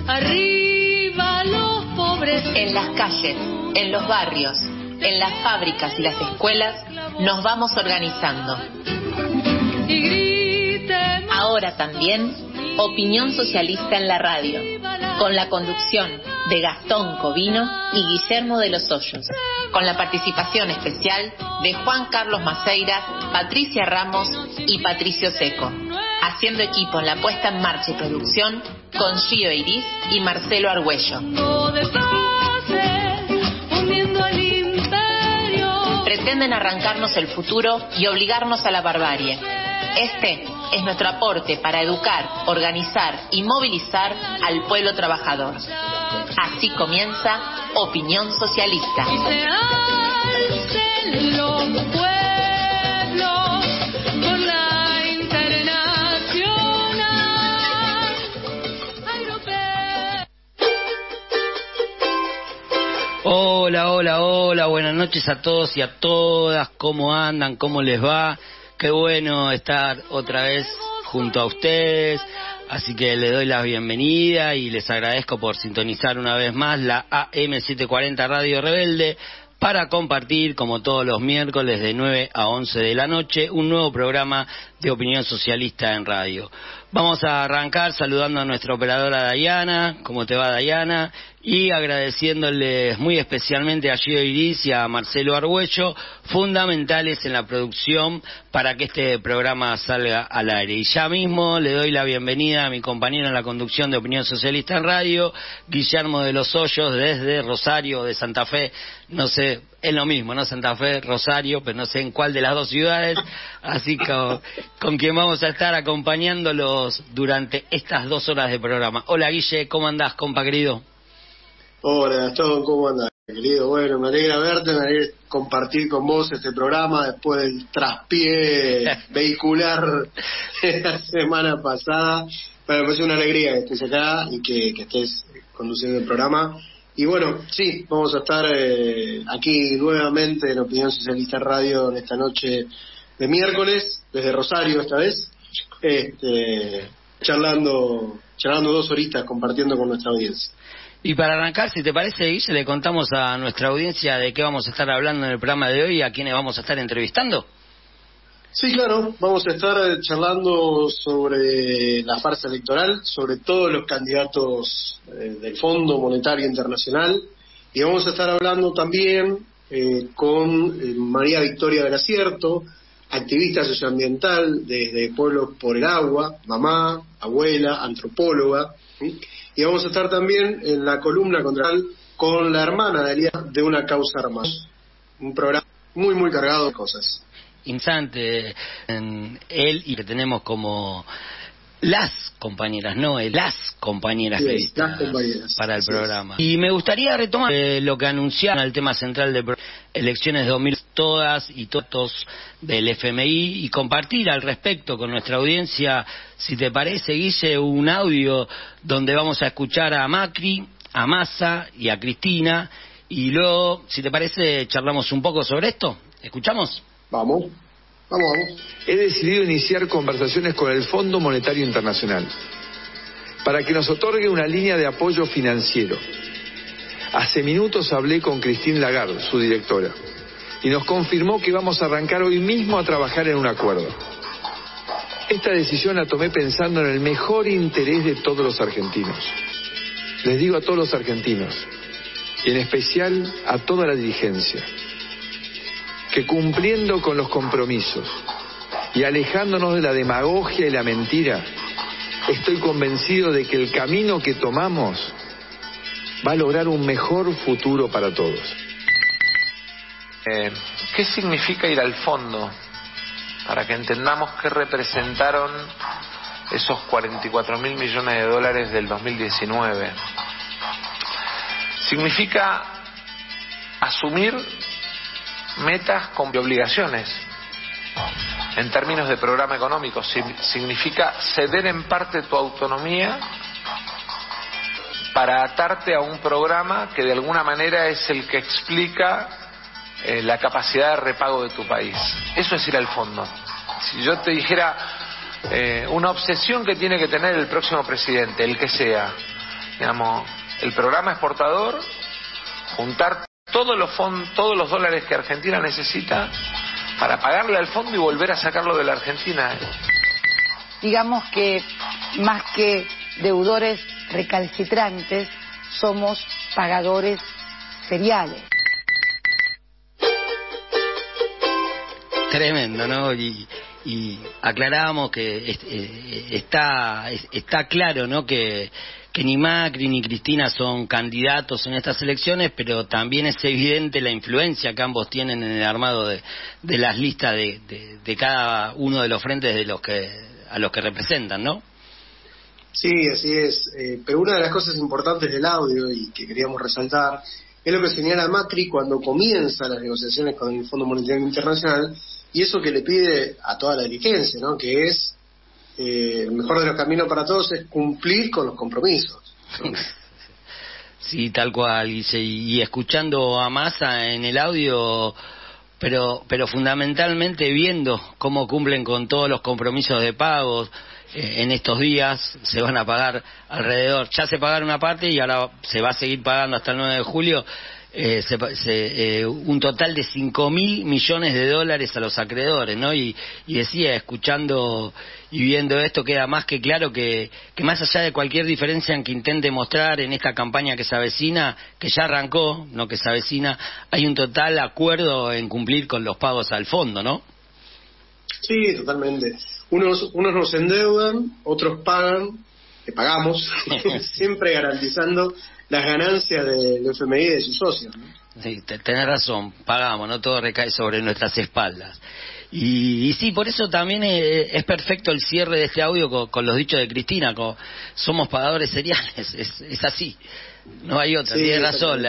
Arriba los pobres. En las calles, en los barrios, en las fábricas y las escuelas nos vamos organizando. Y gritemos. Ahora también, Opinión Socialista en la radio, con la conducción de Gastón Covino y Guillermo de los Hoyos, con la participación especial de Juan Carlos Maceiras, Patricia Ramos y Patricio Seco, haciendo equipo en la puesta en marcha y producción con Gio Iris y Marcelo Argüello. Pretenden arrancarnos el futuro y obligarnos a la barbarie. Este es nuestro aporte para educar, organizar y movilizar al pueblo trabajador. Así comienza Opinión Socialista. Y se alcen los pueblos por la internacional europea. Hola, hola, hola, buenas noches a todos y a todas. ¿Cómo andan? ¿Cómo les va? Qué bueno estar otra vez junto a ustedes, así que les doy la bienvenida y les agradezco por sintonizar una vez más la AM740 Radio Rebelde para compartir, como todos los miércoles de 9 a 11 de la noche, un nuevo programa de Opinión Socialista en radio. Vamos a arrancar saludando a nuestra operadora Dayana. ¿Cómo te va, Dayana? Y agradeciéndoles muy especialmente a Gio Iris y a Marcelo Argüello, fundamentales en la producción para que este programa salga al aire. Y ya mismo le doy la bienvenida a mi compañero en la conducción de Opinión Socialista en radio, Guillermo de los Hoyos, desde Rosario, de Santa Fe, no sé, es lo mismo, ¿no? Santa Fe, Rosario, pero no sé en cuál de las dos ciudades, así que con quien vamos a estar acompañándolos durante estas 2 horas de programa. Hola, Guille, ¿cómo andás, compa querido? Hola Gastón, ¿cómo andás, querido? Bueno, me alegra verte, me alegra compartir con vos este programa después del traspié vehicular de la semana pasada. Bueno, pues es una alegría que estés acá y que estés conduciendo el programa. Y bueno, sí, vamos a estar aquí nuevamente en Opinión Socialista Radio en esta noche de miércoles, desde Rosario esta vez, charlando 2 horitas, compartiendo con nuestra audiencia. Y para arrancar, si te parece, Guille, le contamos a nuestra audiencia de qué vamos a estar hablando en el programa de hoy y a quiénes vamos a estar entrevistando. Sí, claro, vamos a estar charlando sobre la farsa electoral, sobre todos los candidatos del Fondo Monetario Internacional, y vamos a estar hablando también con María Victoria Gracierto, activista socioambiental desde Pueblos por el Agua, mamá, abuela, antropóloga, ¿sí? Y vamos a estar también en la columna contral con la hermana de Elías de Una Causa Armada. Un programa muy, muy cargado de cosas. Interesante en él, y que tenemos como las compañeras, no las compañeras las compañeras para el programa. Y me gustaría retomar lo que anunciaron, el tema central de elecciones 2000, todas y todos del FMI, y compartir al respecto con nuestra audiencia, si te parece, Guille, un audio donde vamos a escuchar a Macri, a Massa y a Cristina, y luego, si te parece, charlamos un poco sobre esto. ¿Escuchamos? Vamos. He decidido iniciar conversaciones con el Fondo Monetario Internacional para que nos otorgue una línea de apoyo financiero. Hace minutos hablé con Christine Lagarde, su directora, y nos confirmó que vamos a arrancar hoy mismo a trabajar en un acuerdo. Esta decisión la tomé pensando en el mejor interés de todos los argentinos. Les digo a todos los argentinos, y en especial a toda la dirigencia, que cumpliendo con los compromisos y alejándonos de la demagogia y la mentira, estoy convencido de que el camino que tomamos va a lograr un mejor futuro para todos. ¿Qué significa ir al fondo? Para que entendamos qué representaron esos 44.000 millones de dólares del 2019. Significa asumir metas con obligaciones. En términos de programa económico, significa ceder en parte tu autonomía para atarte a un programa que de alguna manera es el que explica la capacidad de repago de tu país. Eso es ir al fondo. Si yo te dijera una obsesión que tiene que tener el próximo presidente, el que sea, Digamos, el programa exportador, juntar todos los dólares que Argentina necesita para pagarle al fondo y volver a sacarlo de la Argentina. Digamos que más que deudores recalcitrantes, somos pagadores seriales. Tremendo, ¿no? Y aclaramos que está claro, ¿no? Que ni Macri ni Cristina son candidatos en estas elecciones, pero también es evidente la influencia que ambos tienen en el armado de las listas de cada uno de los frentes a los que representan, ¿no? Sí, así es. Pero una de las cosas importantes del audio y que queríamos resaltar es lo que señala Macri cuando comienza las negociaciones con el Fondo Monetario Internacional, y eso que le pide a toda la dirigencia, ¿no? Que es el mejor de los caminos para todos es cumplir con los compromisos, ¿no? Sí, tal cual, y escuchando a Massa en el audio, pero fundamentalmente viendo cómo cumplen con todos los compromisos de pagos. En estos días se van a pagar alrededor, ya se pagaron una parte y ahora se va a seguir pagando hasta el 9 de julio, un total de 5.000 millones de dólares a los acreedores, ¿no? Y decía, escuchando y viendo esto, queda más que claro que más allá de cualquier diferencia en que intente mostrar en esta campaña que se avecina, que ya arrancó, no que se avecina, hay un total acuerdo en cumplir con los pagos al fondo, ¿no? Sí, totalmente. Unos nos endeudan, otros pagan, que pagamos, siempre garantizando las ganancias del FMI y de sus socios, ¿no? Sí, tenés razón, pagamos, no todo recae sobre nuestras espaldas. Y sí, por eso también es perfecto el cierre de este audio con los dichos de Cristina, somos pagadores seriales, es así, no hay otra, sí, tiene razón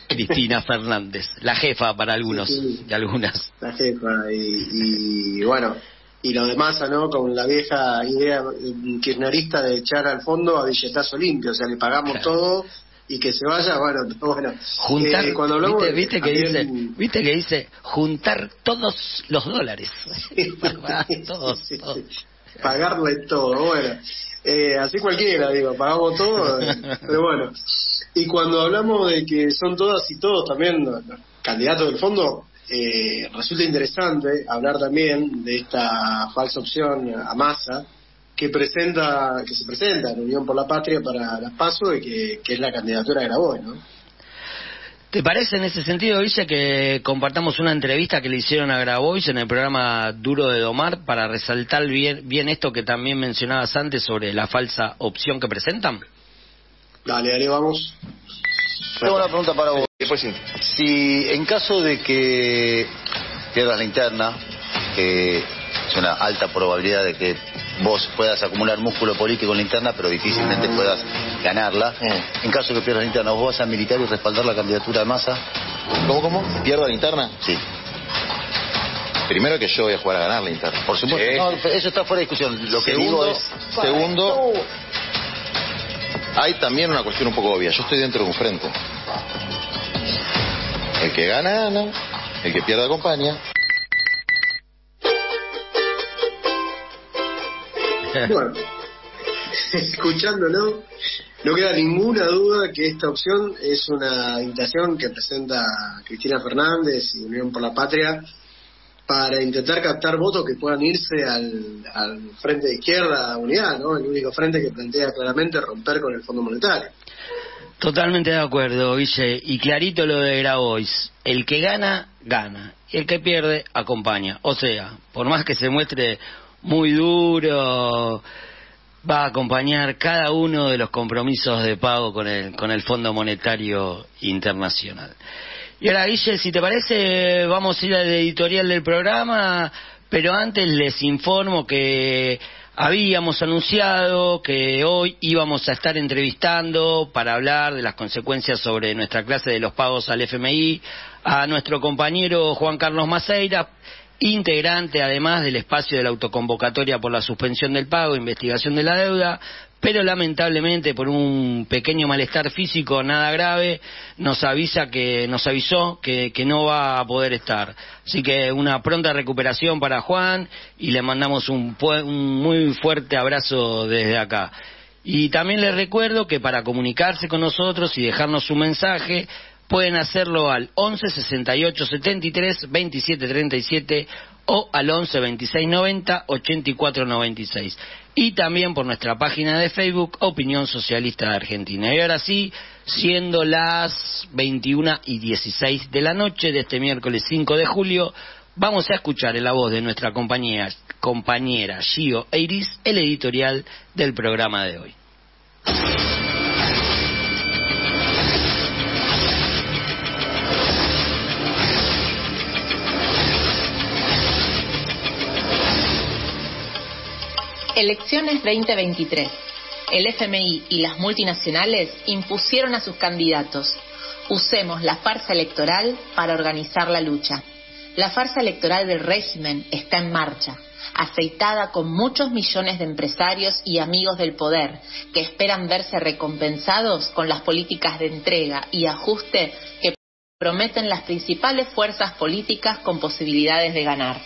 Cristina Fernández, la jefa para algunos y algunas. La jefa, y bueno, y lo de Massa, ¿no? Con la vieja idea kirchnerista de echar al fondo a billetazo limpio, o sea, le pagamos todo y que se vaya, bueno. Juntar, cuando hablamos, ¿viste que dice juntar todos los dólares? Todos. Pagarle todo, bueno. Así cualquiera, digo, pagamos todo, pero bueno. Y cuando hablamos de que son todas y todos también los candidatos del fondo, resulta interesante hablar también de esta falsa opción a Massa que se presenta en Unión por la Patria para las PASO y que es la candidatura de Grabois, ¿no? ¿Te parece en ese sentido, Villa, que compartamos una entrevista que le hicieron a Grabois en el programa Duro de Domar para resaltar bien esto que también mencionabas antes sobre la falsa opción que presentan? Dale, vamos. Tengo una pregunta para vos. Si en caso de que pierdas la interna, que es una alta probabilidad de que vos puedas acumular músculo político en la interna, pero difícilmente puedas ganarla. En caso de que pierdas la interna, ¿vos vas a militar y respaldar la candidatura de Massa? ¿Cómo? ¿Pierda la interna? Sí. Primero que yo voy a jugar a ganar la interna. Por supuesto. No, eso está fuera de discusión. Lo que digo es... Segundo, hay también una cuestión un poco obvia. Yo estoy dentro de un frente. El que gana, gana. El que pierde, acompaña. Bueno, escuchándolo, no queda ninguna duda que esta opción es una invitación que presenta Cristina Fernández y Unión por la Patria para intentar captar votos que puedan irse al frente de izquierda, Unidad, ¿no? El único frente que plantea claramente romper con el Fondo Monetario. Totalmente de acuerdo, Guille, y clarito lo de Grabois, el que gana, gana, y el que pierde, acompaña. O sea, por más que se muestre muy duro, va a acompañar cada uno de los compromisos de pago con el Fondo Monetario Internacional. Y ahora, Guille, si te parece, vamos a ir al editorial del programa, pero antes les informo que habíamos anunciado que hoy íbamos a estar entrevistando para hablar de las consecuencias sobre nuestra clase de los pagos al FMI a nuestro compañero Juan Carlos Maceira, integrante además del espacio de la autoconvocatoria por la suspensión del pago, investigación de la deuda, pero lamentablemente por un pequeño malestar físico nada grave nos avisó que no va a poder estar. Así que una pronta recuperación para Juan y le mandamos un muy fuerte abrazo desde acá. Y también les recuerdo que para comunicarse con nosotros y dejarnos su mensaje, pueden hacerlo al 11 68 73 27 37 o al 11 26 90 84 96. Y también por nuestra página de Facebook, Opinión Socialista de Argentina. Y ahora sí, siendo las 21:16 de la noche de este miércoles 5 de julio, vamos a escuchar en la voz de nuestra compañera Gio Eiris el editorial del programa de hoy. Elecciones 2023. El FMI y las multinacionales impusieron a sus candidatos. Usemos la farsa electoral para organizar la lucha. La farsa electoral del régimen está en marcha, aceitada con muchos millones de empresarios y amigos del poder que esperan verse recompensados con las políticas de entrega y ajuste que prometen las principales fuerzas políticas con posibilidades de ganar.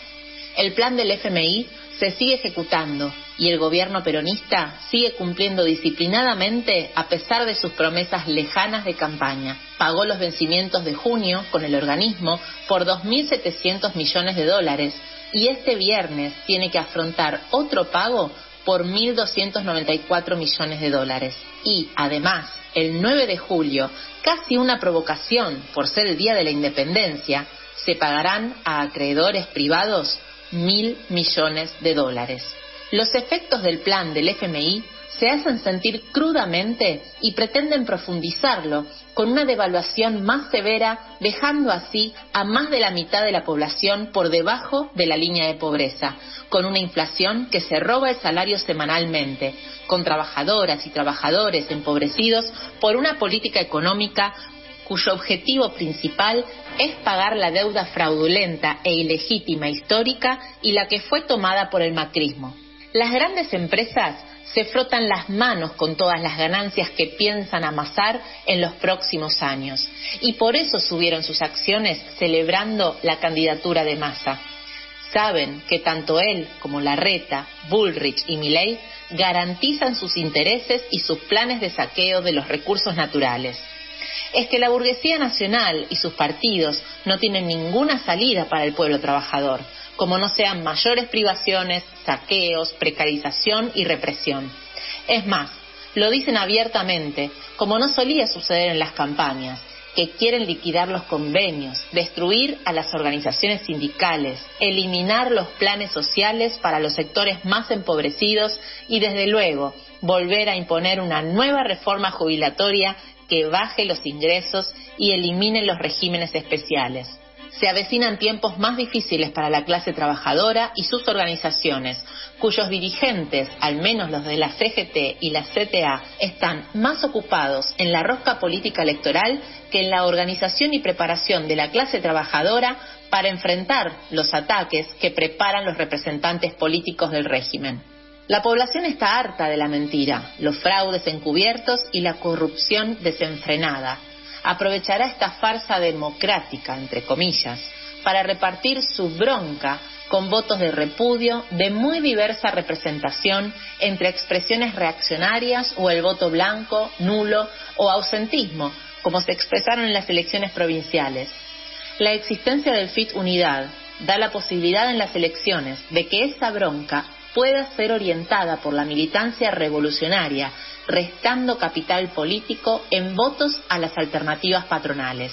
El plan del FMI se sigue ejecutando y el gobierno peronista sigue cumpliendo disciplinadamente a pesar de sus promesas lejanas de campaña. Pagó los vencimientos de junio con el organismo por 2.700 millones de dólares y este viernes tiene que afrontar otro pago por 1.294 millones de dólares. Y, además, el 9 de julio, casi una provocación por ser el Día de la Independencia, se pagarán a acreedores privados 1.000 millones de dólares. Los efectos del plan del FMI se hacen sentir crudamente y pretenden profundizarlo con una devaluación más severa, dejando así a más de la mitad de la población por debajo de la línea de pobreza, con una inflación que se roba el salario semanalmente, con trabajadoras y trabajadores empobrecidos por una política económica cuyo objetivo principal es pagar la deuda fraudulenta e ilegítima histórica y la que fue tomada por el macrismo. Las grandes empresas se frotan las manos con todas las ganancias que piensan amasar en los próximos años y por eso subieron sus acciones celebrando la candidatura de Massa. Saben que tanto él como Larreta, Bullrich y Milei garantizan sus intereses y sus planes de saqueo de los recursos naturales. Es que la burguesía nacional y sus partidos no tienen ninguna salida para el pueblo trabajador, como no sean mayores privaciones, saqueos, precarización y represión. Es más, lo dicen abiertamente, como no solía suceder en las campañas, que quieren liquidar los convenios, destruir a las organizaciones sindicales, eliminar los planes sociales para los sectores más empobrecidos y, desde luego, volver a imponer una nueva reforma jubilatoria que baje los ingresos y elimine los regímenes especiales. Se avecinan tiempos más difíciles para la clase trabajadora y sus organizaciones, cuyos dirigentes, al menos los de la CGT y la CTA, están más ocupados en la rosca política electoral que en la organización y preparación de la clase trabajadora para enfrentar los ataques que preparan los representantes políticos del régimen. La población está harta de la mentira, los fraudes encubiertos y la corrupción desenfrenada. Aprovechará esta farsa democrática, entre comillas, para repartir su bronca con votos de repudio de muy diversa representación entre expresiones reaccionarias o el voto blanco, nulo o ausentismo, como se expresaron en las elecciones provinciales. La existencia del FIT Unidad da la posibilidad en las elecciones de que esa bronca pueda ser orientada por la militancia revolucionaria, restando capital político en votos a las alternativas patronales.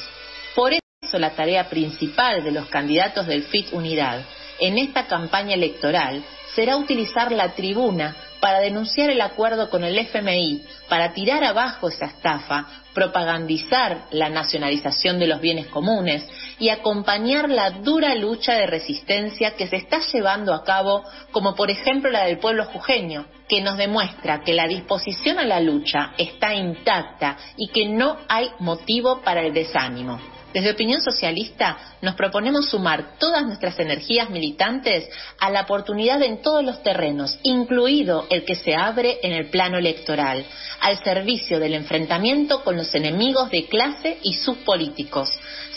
Por eso la tarea principal de los candidatos del FIT Unidad en esta campaña electoral será utilizar la tribuna para denunciar el acuerdo con el FMI, para tirar abajo esa estafa, propagandizar la nacionalización de los bienes comunes y acompañar la dura lucha de resistencia que se está llevando a cabo, como por ejemplo la del pueblo jujeño, que nos demuestra que la disposición a la lucha está intacta y que no hay motivo para el desánimo. Desde Opinión Socialista nos proponemos sumar todas nuestras energías militantes a la oportunidad en todos los terrenos, incluido el que se abre en el plano electoral, al servicio del enfrentamiento con los enemigos de clase y sus políticos.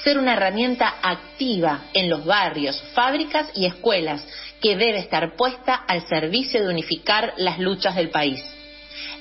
Ser una herramienta activa en los barrios, fábricas y escuelas, que debe estar puesta al servicio de unificar las luchas del país.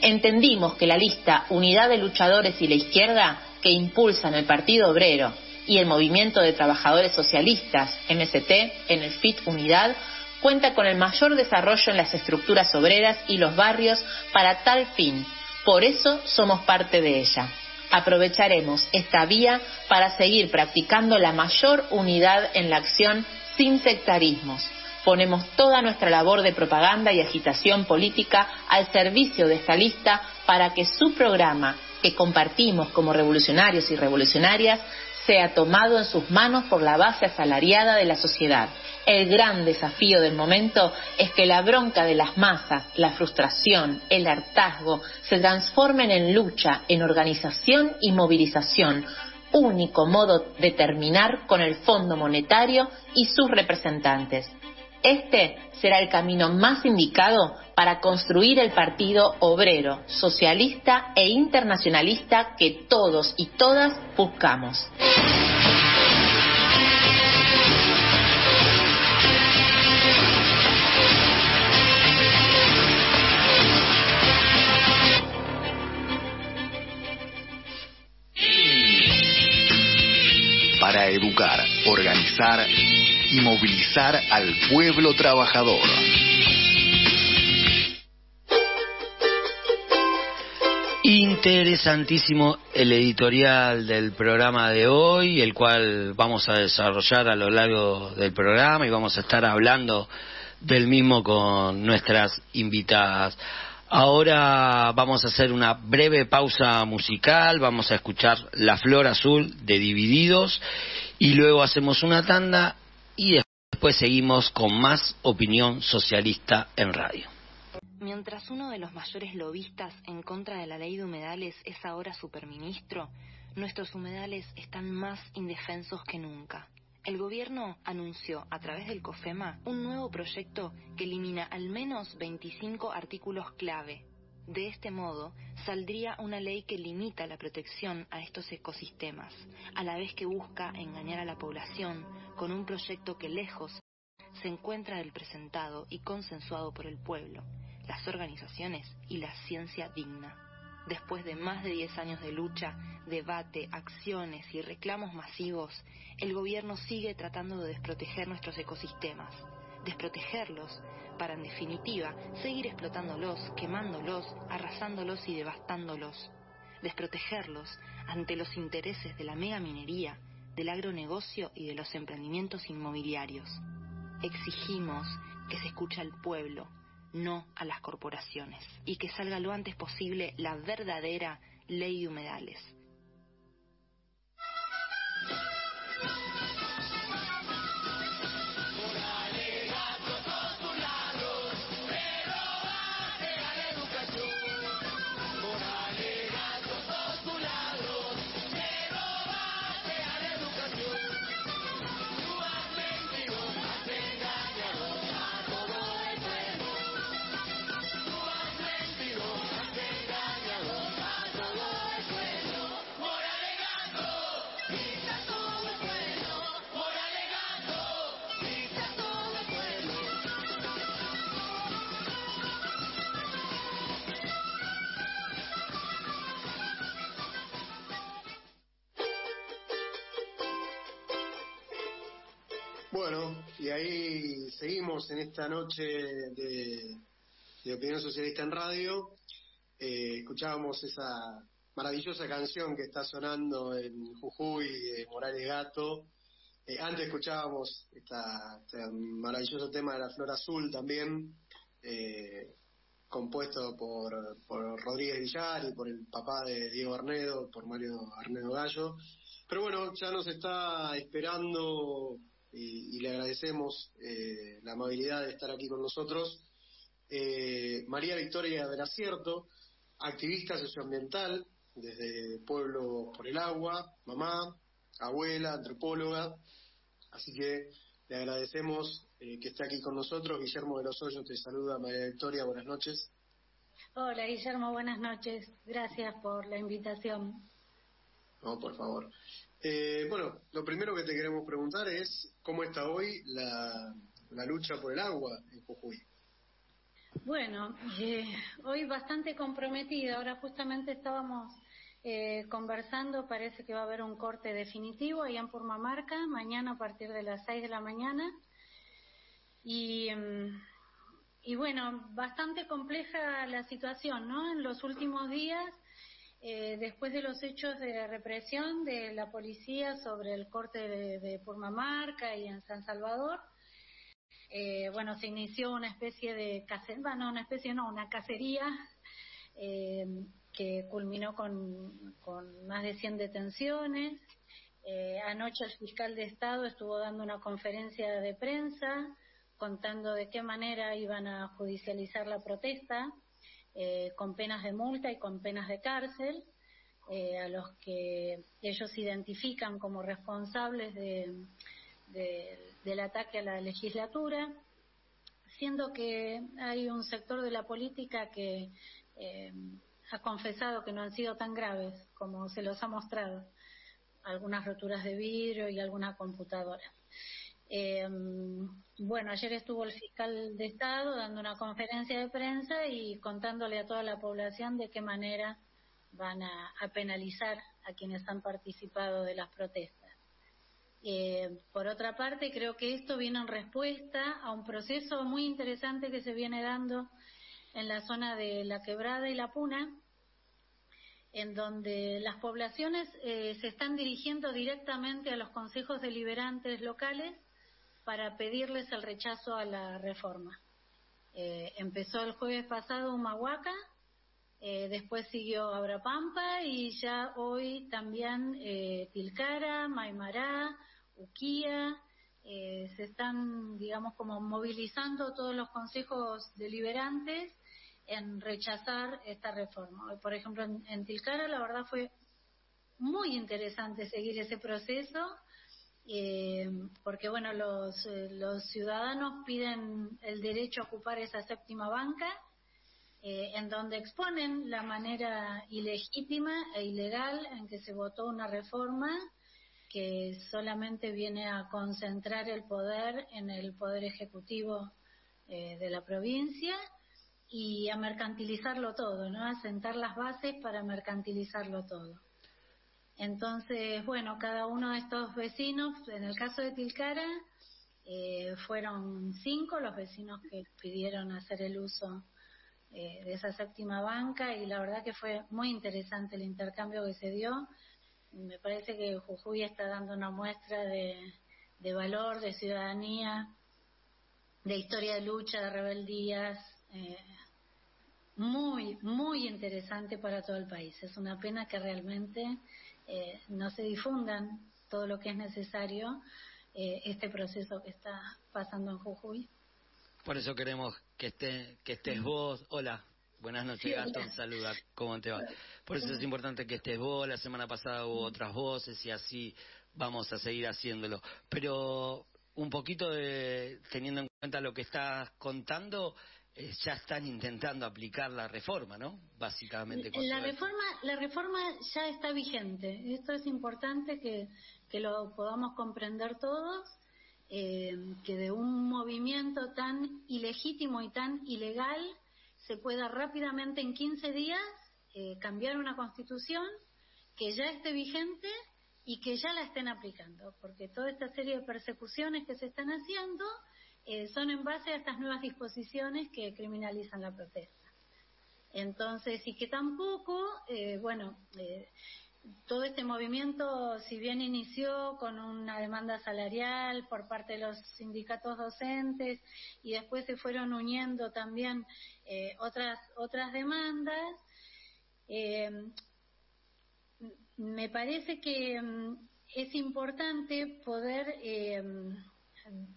Entendimos que la lista Unidad de Luchadores y la Izquierda, que impulsan el Partido Obrero y el Movimiento de Trabajadores Socialistas, MST, en el FIT Unidad, cuenta con el mayor desarrollo en las estructuras obreras y los barrios para tal fin. Por eso somos parte de ella. Aprovecharemos esta vía para seguir practicando la mayor unidad en la acción sin sectarismos. Ponemos toda nuestra labor de propaganda y agitación política al servicio de esta lista para que su programa, que compartimos como revolucionarios y revolucionarias, sea tomado en sus manos por la base asalariada de la sociedad. El gran desafío del momento es que la bronca de las masas, la frustración, el hartazgo, se transformen en lucha, en organización y movilización, único modo de terminar con el Fondo Monetario y sus representantes. Este será el camino más indicado para construir el partido obrero, socialista e internacionalista que todos y todas buscamos. Para educar, organizar y movilizar al pueblo trabajador. Interesantísimo el editorial del programa de hoy, el cual vamos a desarrollar a lo largo del programa y vamos a estar hablando del mismo con nuestras invitadas. Ahora vamos a hacer una breve pausa musical, vamos a escuchar La Flor Azul de Divididos y luego hacemos una tanda y después seguimos con más opinión socialista en radio. Mientras uno de los mayores lobistas en contra de la ley de humedales es ahora superministro, nuestros humedales están más indefensos que nunca. El gobierno anunció a través del COFEMA un nuevo proyecto que elimina al menos 25 artículos clave. De este modo, saldría una ley que limita la protección a estos ecosistemas, a la vez que busca engañar a la población con un proyecto que lejos se encuentra del presentado y consensuado por el pueblo, las organizaciones y la ciencia digna. Después de más de 10 años de lucha, debate, acciones y reclamos masivos, el gobierno sigue tratando de desproteger nuestros ecosistemas. Desprotegerlos para, en definitiva, seguir explotándolos, quemándolos, arrasándolos y devastándolos. Desprotegerlos ante los intereses de la megaminería, del agronegocio y de los emprendimientos inmobiliarios. Exigimos que se escuche al pueblo, no a las corporaciones, y que salga lo antes posible la verdadera ley de humedales. Bueno, y ahí seguimos en esta noche de Opinión Socialista en Radio. Escuchábamos esa maravillosa canción que está sonando en Jujuy de Morales Gato. Antes escuchábamos este maravilloso tema de La Flor Azul también, compuesto por Rodríguez Villar y por el papá de Diego Arnedo, por Mario Arnedo Gallo. Pero bueno, ya nos está esperando y le agradecemos la amabilidad de estar aquí con nosotros María Victoria del Acierto, activista socioambiental desde Pueblo por el Agua, mamá, abuela, antropóloga. Así que le agradecemos que esté aquí con nosotros. Guillermo de los Hoyos te saluda. María Victoria, buenas noches. Hola Guillermo, buenas noches. Gracias por la invitación. No, por favor. Bueno, lo primero que te queremos preguntar es cómo está hoy la lucha por el agua en Jujuy. Bueno, hoy bastante comprometida. Ahora justamente estábamos conversando, parece que va a haber un corte definitivo allá en Purmamarca, mañana a partir de las 6 de la mañana. Y bueno, bastante compleja la situación, ¿no? En los últimos días, después de los hechos de represión de la policía sobre el corte de Purmamarca y en San Salvador, bueno, se inició una especie de una cacería que culminó con más de 100 detenciones. Anoche el fiscal de Estado estuvo dando una conferencia de prensa contando de qué manera iban a judicializar la protesta, con penas de multa y con penas de cárcel, a los que ellos identifican como responsables del ataque a la legislatura, siendo que hay un sector de la política que ha confesado que no han sido tan graves como se los ha mostrado, algunas roturas de vidrio y alguna computadora. Bueno, ayer estuvo el fiscal de Estado dando una conferencia de prensa y contándole a toda la población de qué manera van a penalizar a quienes han participado de las protestas. Por otra parte, creo que esto viene en respuesta a un proceso muy interesante que se viene dando en la zona de La Quebrada y La Puna, en donde las poblaciones se están dirigiendo directamente a los consejos deliberantes locales para pedirles el rechazo a la reforma. Empezó el jueves pasado Humahuaca, después siguió Abrapampa y ya hoy también Tilcara, Maimará, Uquía. Se están, digamos, como movilizando todos los consejos deliberantes en rechazar esta reforma. Por ejemplo, en Tilcara la verdad fue muy interesante seguir ese proceso, porque bueno, los ciudadanos piden el derecho a ocupar esa séptima banca, en donde exponen la manera ilegítima e ilegal en que se votó una reforma que solamente viene a concentrar el poder en el poder ejecutivo de la provincia y a mercantilizarlo todo, ¿no? A sentar las bases para mercantilizarlo todo. Entonces, bueno, cada uno de estos vecinos, en el caso de Tilcara, fueron 5 los vecinos que pidieron hacer el uso de esa séptima banca, y la verdad que fue muy interesante el intercambio que se dio. Me parece que Jujuy está dando una muestra de valor, de ciudadanía, de historia de lucha, de rebeldías, muy, muy interesante para todo el país. Es una pena que realmente no se difundan todo lo que es necesario, este proceso que está pasando en Jujuy. Por eso queremos que estés vos. Hola, buenas noches, sí, Gastón, saluda, ¿cómo te va? Por eso es importante que estés vos. La semana pasada hubo otras voces y así vamos a seguir haciéndolo. Pero un poquito teniendo en cuenta lo que estás contando, ya están intentando aplicar la reforma, ¿no? Básicamente. La reforma ya está vigente. Esto es importante que lo podamos comprender todos, que de un movimiento tan ilegítimo y tan ilegal se pueda rápidamente en 15 días cambiar una constitución que ya esté vigente y que ya la estén aplicando, porque toda esta serie de persecuciones que se están haciendo son en base a estas nuevas disposiciones que criminalizan la protesta. Entonces, y que tampoco, todo este movimiento, si bien inició con una demanda salarial por parte de los sindicatos docentes y después se fueron uniendo también otras demandas, me parece que es importante poder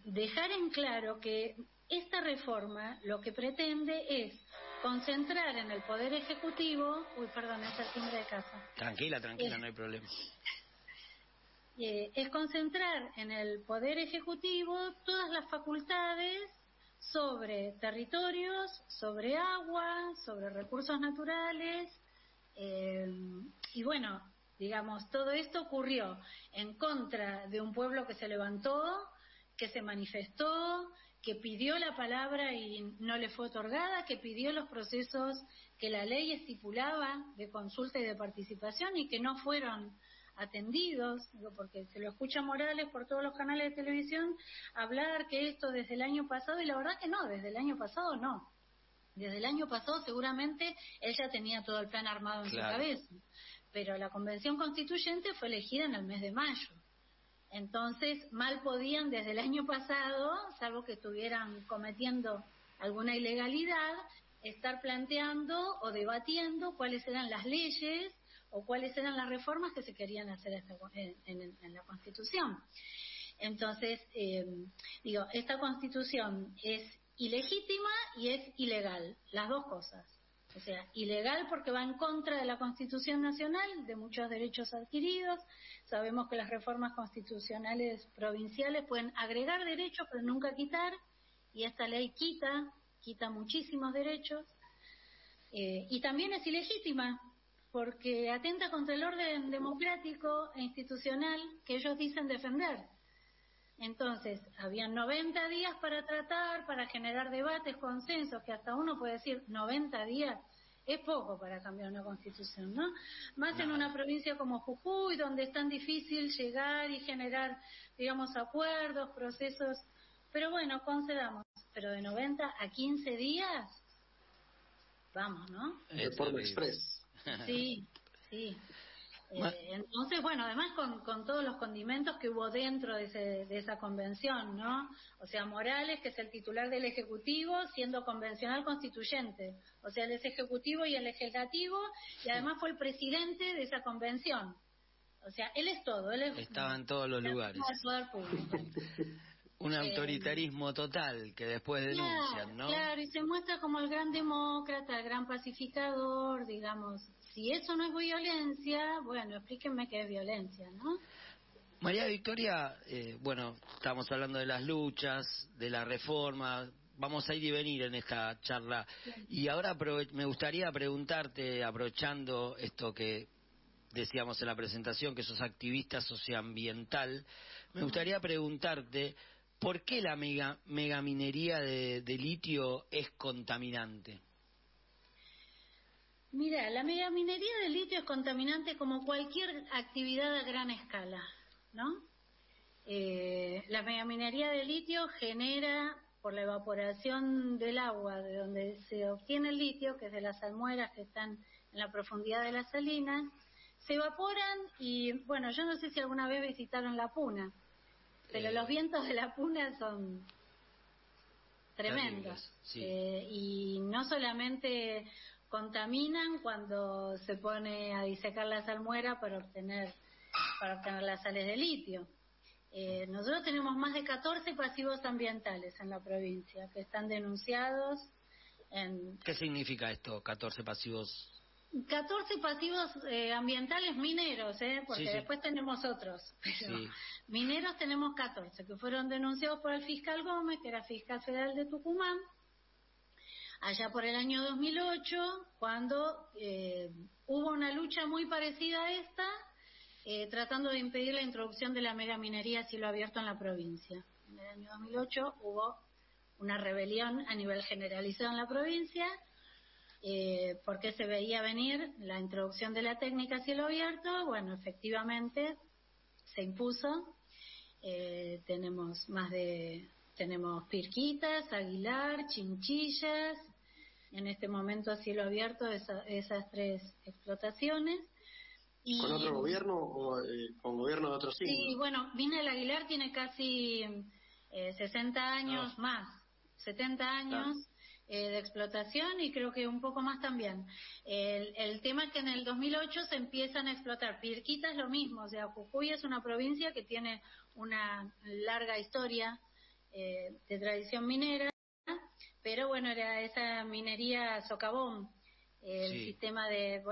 dejar en claro que esta reforma lo que pretende es concentrar en el Poder Ejecutivo... perdón, es el timbre de casa. Tranquila, no hay problema. Es concentrar en el Poder Ejecutivo todas las facultades sobre territorios, sobre agua, sobre recursos naturales, y bueno, digamos, todo esto ocurrió en contra de un pueblo que se levantó, que se manifestó, que pidió la palabra y no le fue otorgada, que pidió los procesos que la ley estipulaba de consulta y de participación y que no fueron atendidos, porque se lo escucha Morales por todos los canales de televisión hablar que esto desde el año pasado, y la verdad que no, desde el año pasado no. Desde el año pasado seguramente él ya tenía todo el plan armado en su cabeza, pero la Convención Constituyente fue elegida en el mes de mayo. Entonces, mal podían desde el año pasado, salvo que estuvieran cometiendo alguna ilegalidad, estar planteando o debatiendo cuáles eran las leyes o cuáles eran las reformas que se querían hacer en la Constitución. Entonces, esta Constitución es ilegítima y es ilegal, las dos cosas. O sea, ilegal porque va en contra de la Constitución Nacional, de muchos derechos adquiridos. Sabemos que las reformas constitucionales provinciales pueden agregar derechos, pero nunca quitar, y esta ley quita muchísimos derechos. Y también es ilegítima, porque atenta contra el orden democrático e institucional que ellos dicen defender. Entonces, habían 90 días para tratar, para generar debates, consensos, que hasta uno puede decir 90 días es poco para cambiar una constitución, ¿no? Más en una provincia como Jujuy, donde es tan difícil llegar y generar, digamos, acuerdos, procesos. Pero bueno, concedamos, pero de 90 a 15 días, vamos, ¿no? De forma express. Sí. Entonces, bueno, además con todos los condimentos que hubo dentro de esa convención, ¿no? O sea, Morales, que es el titular del Ejecutivo, siendo convencional constituyente. O sea, él es Ejecutivo y el Legislativo, y además fue el presidente de esa convención. O sea, él es todo. Estaba en todos los lugares. El poder público. Un autoritarismo total que después denuncian, ¿no? Claro, y se muestra como el gran demócrata, el gran pacificador, digamos. Si eso no es violencia, bueno, explíquenme qué es violencia, ¿no? María Victoria, bueno, estamos hablando de las luchas, de la reforma, vamos a ir y venir en esta charla. Y ahora me gustaría preguntarte, aprovechando esto que decíamos en la presentación, que sos activista socioambiental, me gustaría preguntarte, ¿por qué la megaminería de litio es contaminante? Mira, la megaminería de litio es contaminante como cualquier actividad a gran escala, ¿no? La megaminería de litio genera, por la evaporación del agua de donde se obtiene el litio, que es de las salmueras que están en la profundidad de las salinas, se evaporan y, bueno, yo no sé si alguna vez visitaron La Puna, pero los vientos de La Puna son tremendos. Sí. Y no solamente contaminan cuando se pone a disecar la salmuera para obtener las sales de litio. Nosotros tenemos más de 14 pasivos ambientales en la provincia que están denunciados. ¿Qué significa esto, 14 pasivos? 14 pasivos ambientales mineros, porque después tenemos otros. Sí. Mineros tenemos 14, que fueron denunciados por el fiscal Gómez, que era fiscal federal de Tucumán, allá por el año 2008, cuando hubo una lucha muy parecida a esta, tratando de impedir la introducción de la megaminería a cielo abierto en la provincia. En el año 2008 hubo una rebelión a nivel generalizado en la provincia, porque se veía venir la introducción de la técnica a cielo abierto. Bueno, efectivamente se impuso. Tenemos Pirquitas, Aguilar, Chinchillas, en este momento a cielo abierto esas 3 explotaciones. Y, ¿con otro gobierno o con gobierno de otro signo? Sí, bueno, Minel Aguilar tiene casi 60 años más, 70 años de explotación, y creo que un poco más también. El tema es que en el 2008 se empiezan a explotar. Pirquita es lo mismo, o sea, Jujuy es una provincia que tiene una larga historia de tradición minera, pero bueno, era esa minería socavón, el sistema de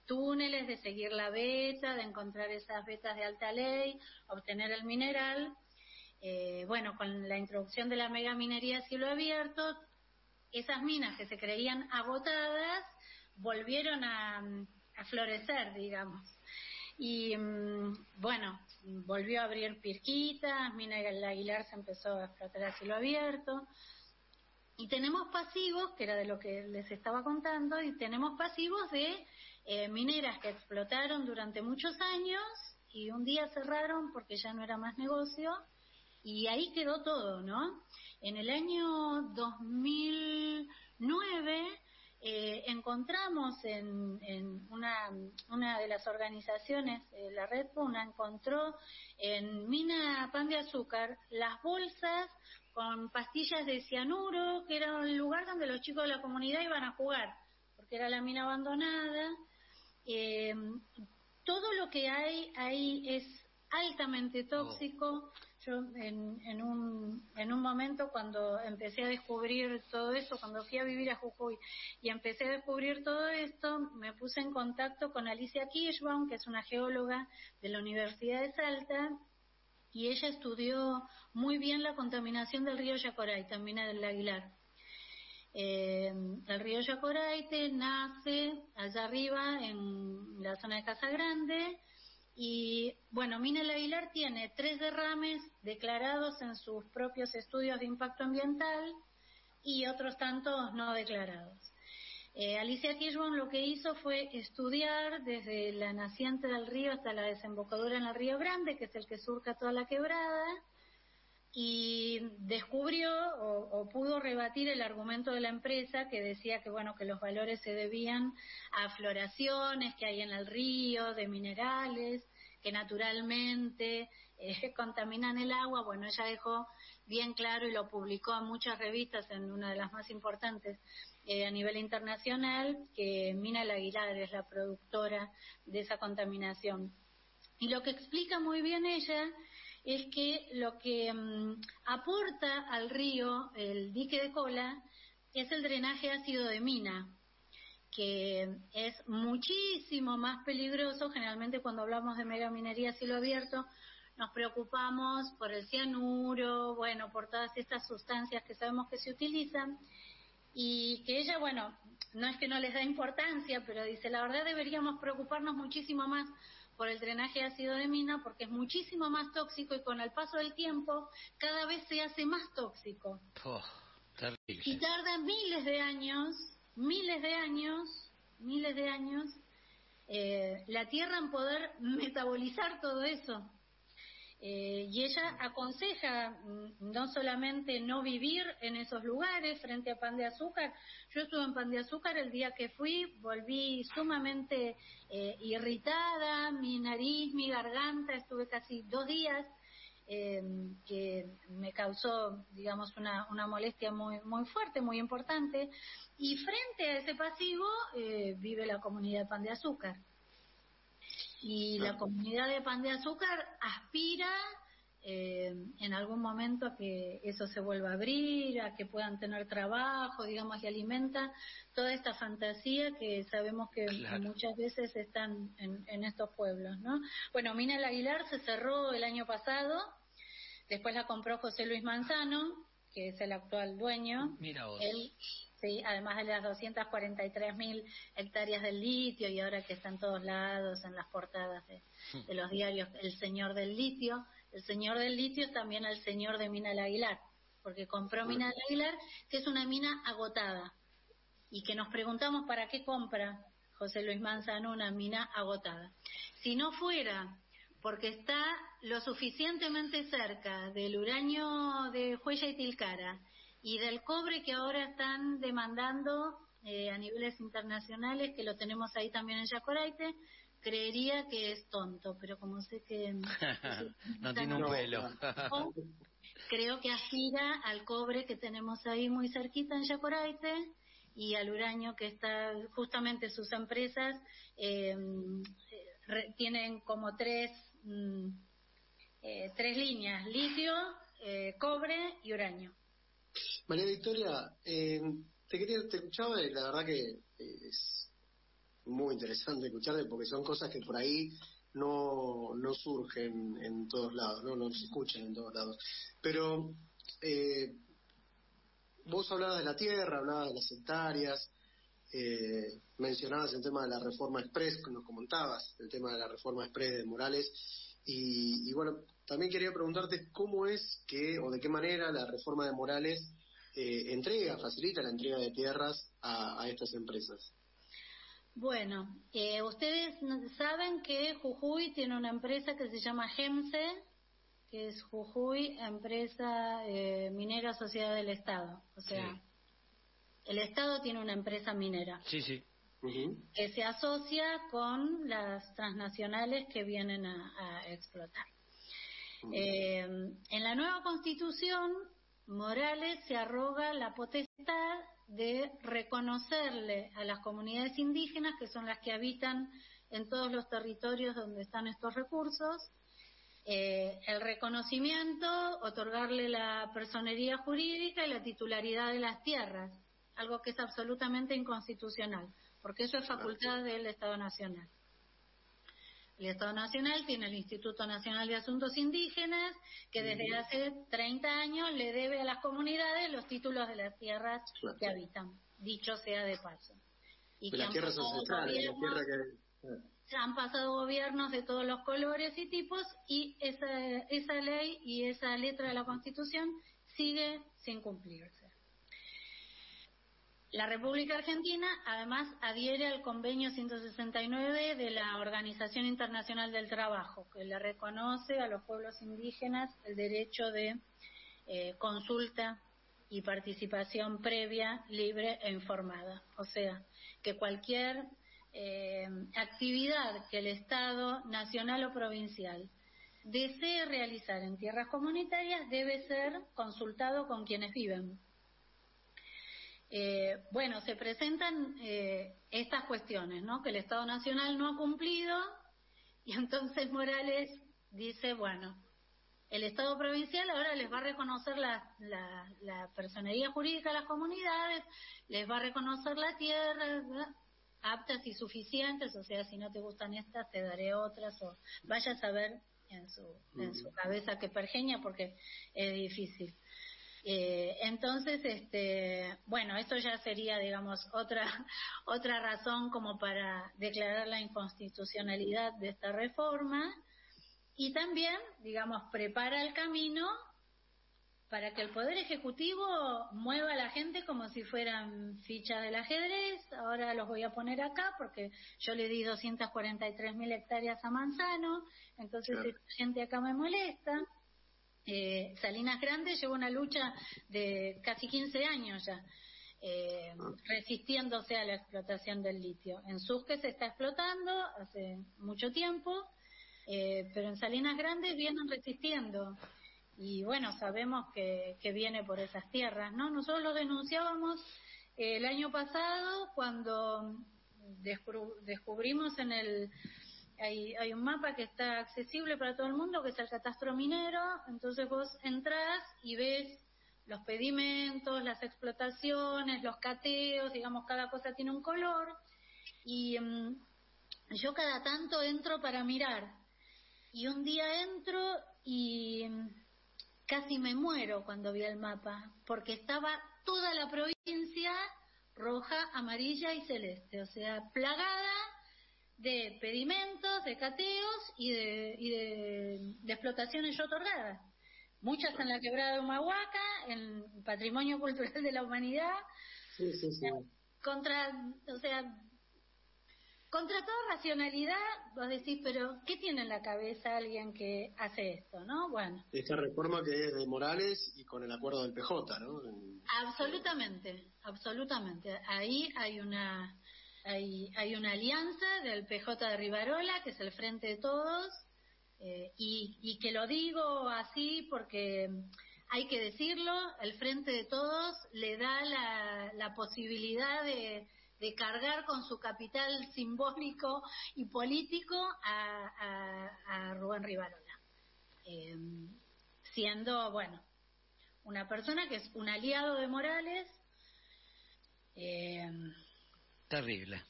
túneles, de seguir la veta, de encontrar esas vetas de alta ley, obtener el mineral. Con la introducción de la megaminería a cielo abierto, esas minas que se creían agotadas volvieron a florecer, digamos. Y bueno, volvió a abrir Pirquitas, Mina Aguilar se empezó a explotar a cielo abierto. Y tenemos pasivos, que era de lo que les estaba contando, y tenemos pasivos de mineras que explotaron durante muchos años y un día cerraron porque ya no era más negocio, y ahí quedó todo, ¿no? En el año 2009 encontramos en una de las organizaciones, la Red Puna, encontró en Mina Pan de Azúcar las bolsas con pastillas de cianuro, que era el lugar donde los chicos de la comunidad iban a jugar, porque era la mina abandonada. Todo lo que hay ahí es altamente tóxico. Yo en un momento, cuando empecé a descubrir todo esto, cuando fui a vivir a Jujuy y empecé a descubrir todo esto, me puse en contacto con Alicia Kirschbaum, que es una geóloga de la Universidad de Salta, y ella estudió muy bien la contaminación del río Yacoraite, en Mina del Aguilar. El río Yacoraite nace allá arriba en la zona de Casa Grande, y bueno, Mina del Aguilar tiene 3 derrames declarados en sus propios estudios de impacto ambiental y otros tantos no declarados. Alicia Kirschbaum lo que hizo fue estudiar desde la naciente del río hasta la desembocadura en el Río Grande, que es el que surca toda la quebrada, y descubrió o pudo rebatir el argumento de la empresa, que decía que bueno, que los valores se debían a floraciones que hay en el río, de minerales, que naturalmente contaminan el agua. Bueno, ella dejó bien claro y lo publicó en muchas revistas, en una de las más importantes a nivel internacional, que Mina del Aguilar es la productora de esa contaminación. Y lo que explica muy bien ella es que lo que aporta al río el dique de Cola es el drenaje ácido de mina, que es muchísimo más peligroso. Generalmente cuando hablamos de megaminería a cielo abierto nos preocupamos por el cianuro, bueno, por todas estas sustancias que sabemos que se utilizan, y que ella, bueno, no es que no les da importancia, pero dice, la verdad deberíamos preocuparnos muchísimo más por el drenaje ácido de mina, porque es muchísimo más tóxico y con el paso del tiempo cada vez se hace más tóxico. Terrible. Y tarda miles de años la Tierra en poder metabolizar todo eso. Y ella aconseja no solamente no vivir en esos lugares frente a Pan de Azúcar. Yo estuve en Pan de Azúcar, el día que fui volví sumamente irritada, mi nariz, mi garganta, estuve casi 2 días, que me causó, digamos, una molestia muy, muy fuerte, muy importante. Y frente a ese pasivo vive la comunidad de Pan de Azúcar. Y la comunidad de Pan de Azúcar aspira en algún momento a que eso se vuelva a abrir, a que puedan tener trabajo, digamos, y alimenta toda esta fantasía que sabemos que muchas veces están en estos pueblos, ¿no? Bueno, Mina del Aguilar se cerró el año pasado, después la compró José Luis Manzano, que es el actual dueño. Mira vos. Él, sí, además de las 243.000 hectáreas del litio, y ahora que está en todos lados, en las portadas de los diarios, el señor del litio. El señor del litio es también el señor de Mina del Aguilar, porque compró Mina del Aguilar, que es una mina agotada, y que nos preguntamos para qué compra José Luis Manzano una mina agotada. Si no fuera porque está lo suficientemente cerca del uranio de Huella y Tilcara y del cobre que ahora están demandando a niveles internacionales, que lo tenemos ahí también en Yacoraite, creería que es tonto, pero como sé que no tiene un pelo. Creo que aspira al cobre que tenemos ahí muy cerquita en Yacoraite y al uranio que está, justamente sus empresas tienen como tres líneas: litio, cobre y uranio. María Victoria, te escuchaba y la verdad que es muy interesante escucharte, porque son cosas que por ahí no surgen en todos lados, no se escuchan en todos lados. Pero vos hablabas de la tierra, hablabas de las hectáreas, mencionabas el tema de la reforma express, nos comentabas el tema de la reforma express de Morales, y bueno, también quería preguntarte cómo es que, o de qué manera la reforma de Morales facilita la entrega de tierras a estas empresas. Bueno, ustedes saben que Jujuy tiene una empresa que se llama GEMSE, que es Jujuy Empresa Minera Sociedad del Estado. O sea, sí. El Estado tiene una empresa minera. Sí, sí. Que se asocia con las transnacionales que vienen a explotar. En la nueva Constitución, Morales se arroga la potestad de reconocerle a las comunidades indígenas, que son las que habitan en todos los territorios donde están estos recursos, el reconocimiento, otorgarle la personería jurídica y la titularidad de las tierras, algo que es absolutamente inconstitucional, porque eso es facultad del Estado Nacional. El Estado Nacional tiene el Instituto Nacional de Asuntos Indígenas, que desde hace 30 años le debe a las comunidades los títulos de las tierras que habitan, dicho sea de paso. Y que las tierras ancestrales, la tierra que... han pasado gobiernos de todos los colores y tipos, y esa ley y esa letra de la Constitución sigue sin cumplirse. La República Argentina, además, adhiere al Convenio 169 de la Organización Internacional del Trabajo, que le reconoce a los pueblos indígenas el derecho de consulta y participación previa, libre e informada. O sea, que cualquier actividad que el Estado nacional o provincial desee realizar en tierras comunitarias debe ser consultado con quienes viven. Bueno, se presentan estas cuestiones, ¿no? Que el Estado Nacional no ha cumplido, y entonces Morales dice, bueno, el Estado provincial ahora les va a reconocer la personería jurídica a las comunidades, les va a reconocer la tierra, ¿verdad?, aptas y suficientes, o sea, si no te gustan estas, te daré otras, o vaya a saber en su cabeza que pergeña, porque es difícil. Entonces, bueno, esto ya sería, digamos, otra razón como para declarar la inconstitucionalidad de esta reforma, y también, digamos, prepara el camino para que el Poder Ejecutivo mueva a la gente como si fueran fichas del ajedrez. Ahora los voy a poner acá porque yo le di 243.000 hectáreas a Manzano, entonces esta gente acá me molesta. Salinas Grande lleva una lucha de casi 15 años ya, resistiéndose a la explotación del litio. En Susque se está explotando hace mucho tiempo, pero en Salinas Grande vienen resistiendo. Y bueno, sabemos que viene por esas tierras, ¿no? Nosotros lo denunciábamos el año pasado cuando descubrimos hay un mapa que está accesible para todo el mundo, que es el catastro minero. Entonces vos entrás y ves los pedimentos, las explotaciones, los cateos, digamos, cada cosa tiene un color, y yo cada tanto entro para mirar, y un día entro y casi me muero cuando vi el mapa, porque estaba toda la provincia roja, amarilla y celeste, o sea, plagada de pedimentos, de cateos y de explotaciones ya otorgadas. Muchas en la quebrada de Humahuaca, en Patrimonio Cultural de la Humanidad. Sí. Contra toda racionalidad, vos decís, pero ¿qué tiene en la cabeza alguien que hace esto, no? Bueno. Esta reforma que es de Morales y con el acuerdo del PJ, ¿no? Absolutamente. Ahí hay una alianza del PJ de Rivarola, que es el Frente de Todos, y que lo digo así porque hay que decirlo, el Frente de Todos le da la posibilidad de cargar con su capital simbólico y político a Rubén Rivarola, siendo, bueno, una persona que es un aliado de Morales. Terrible.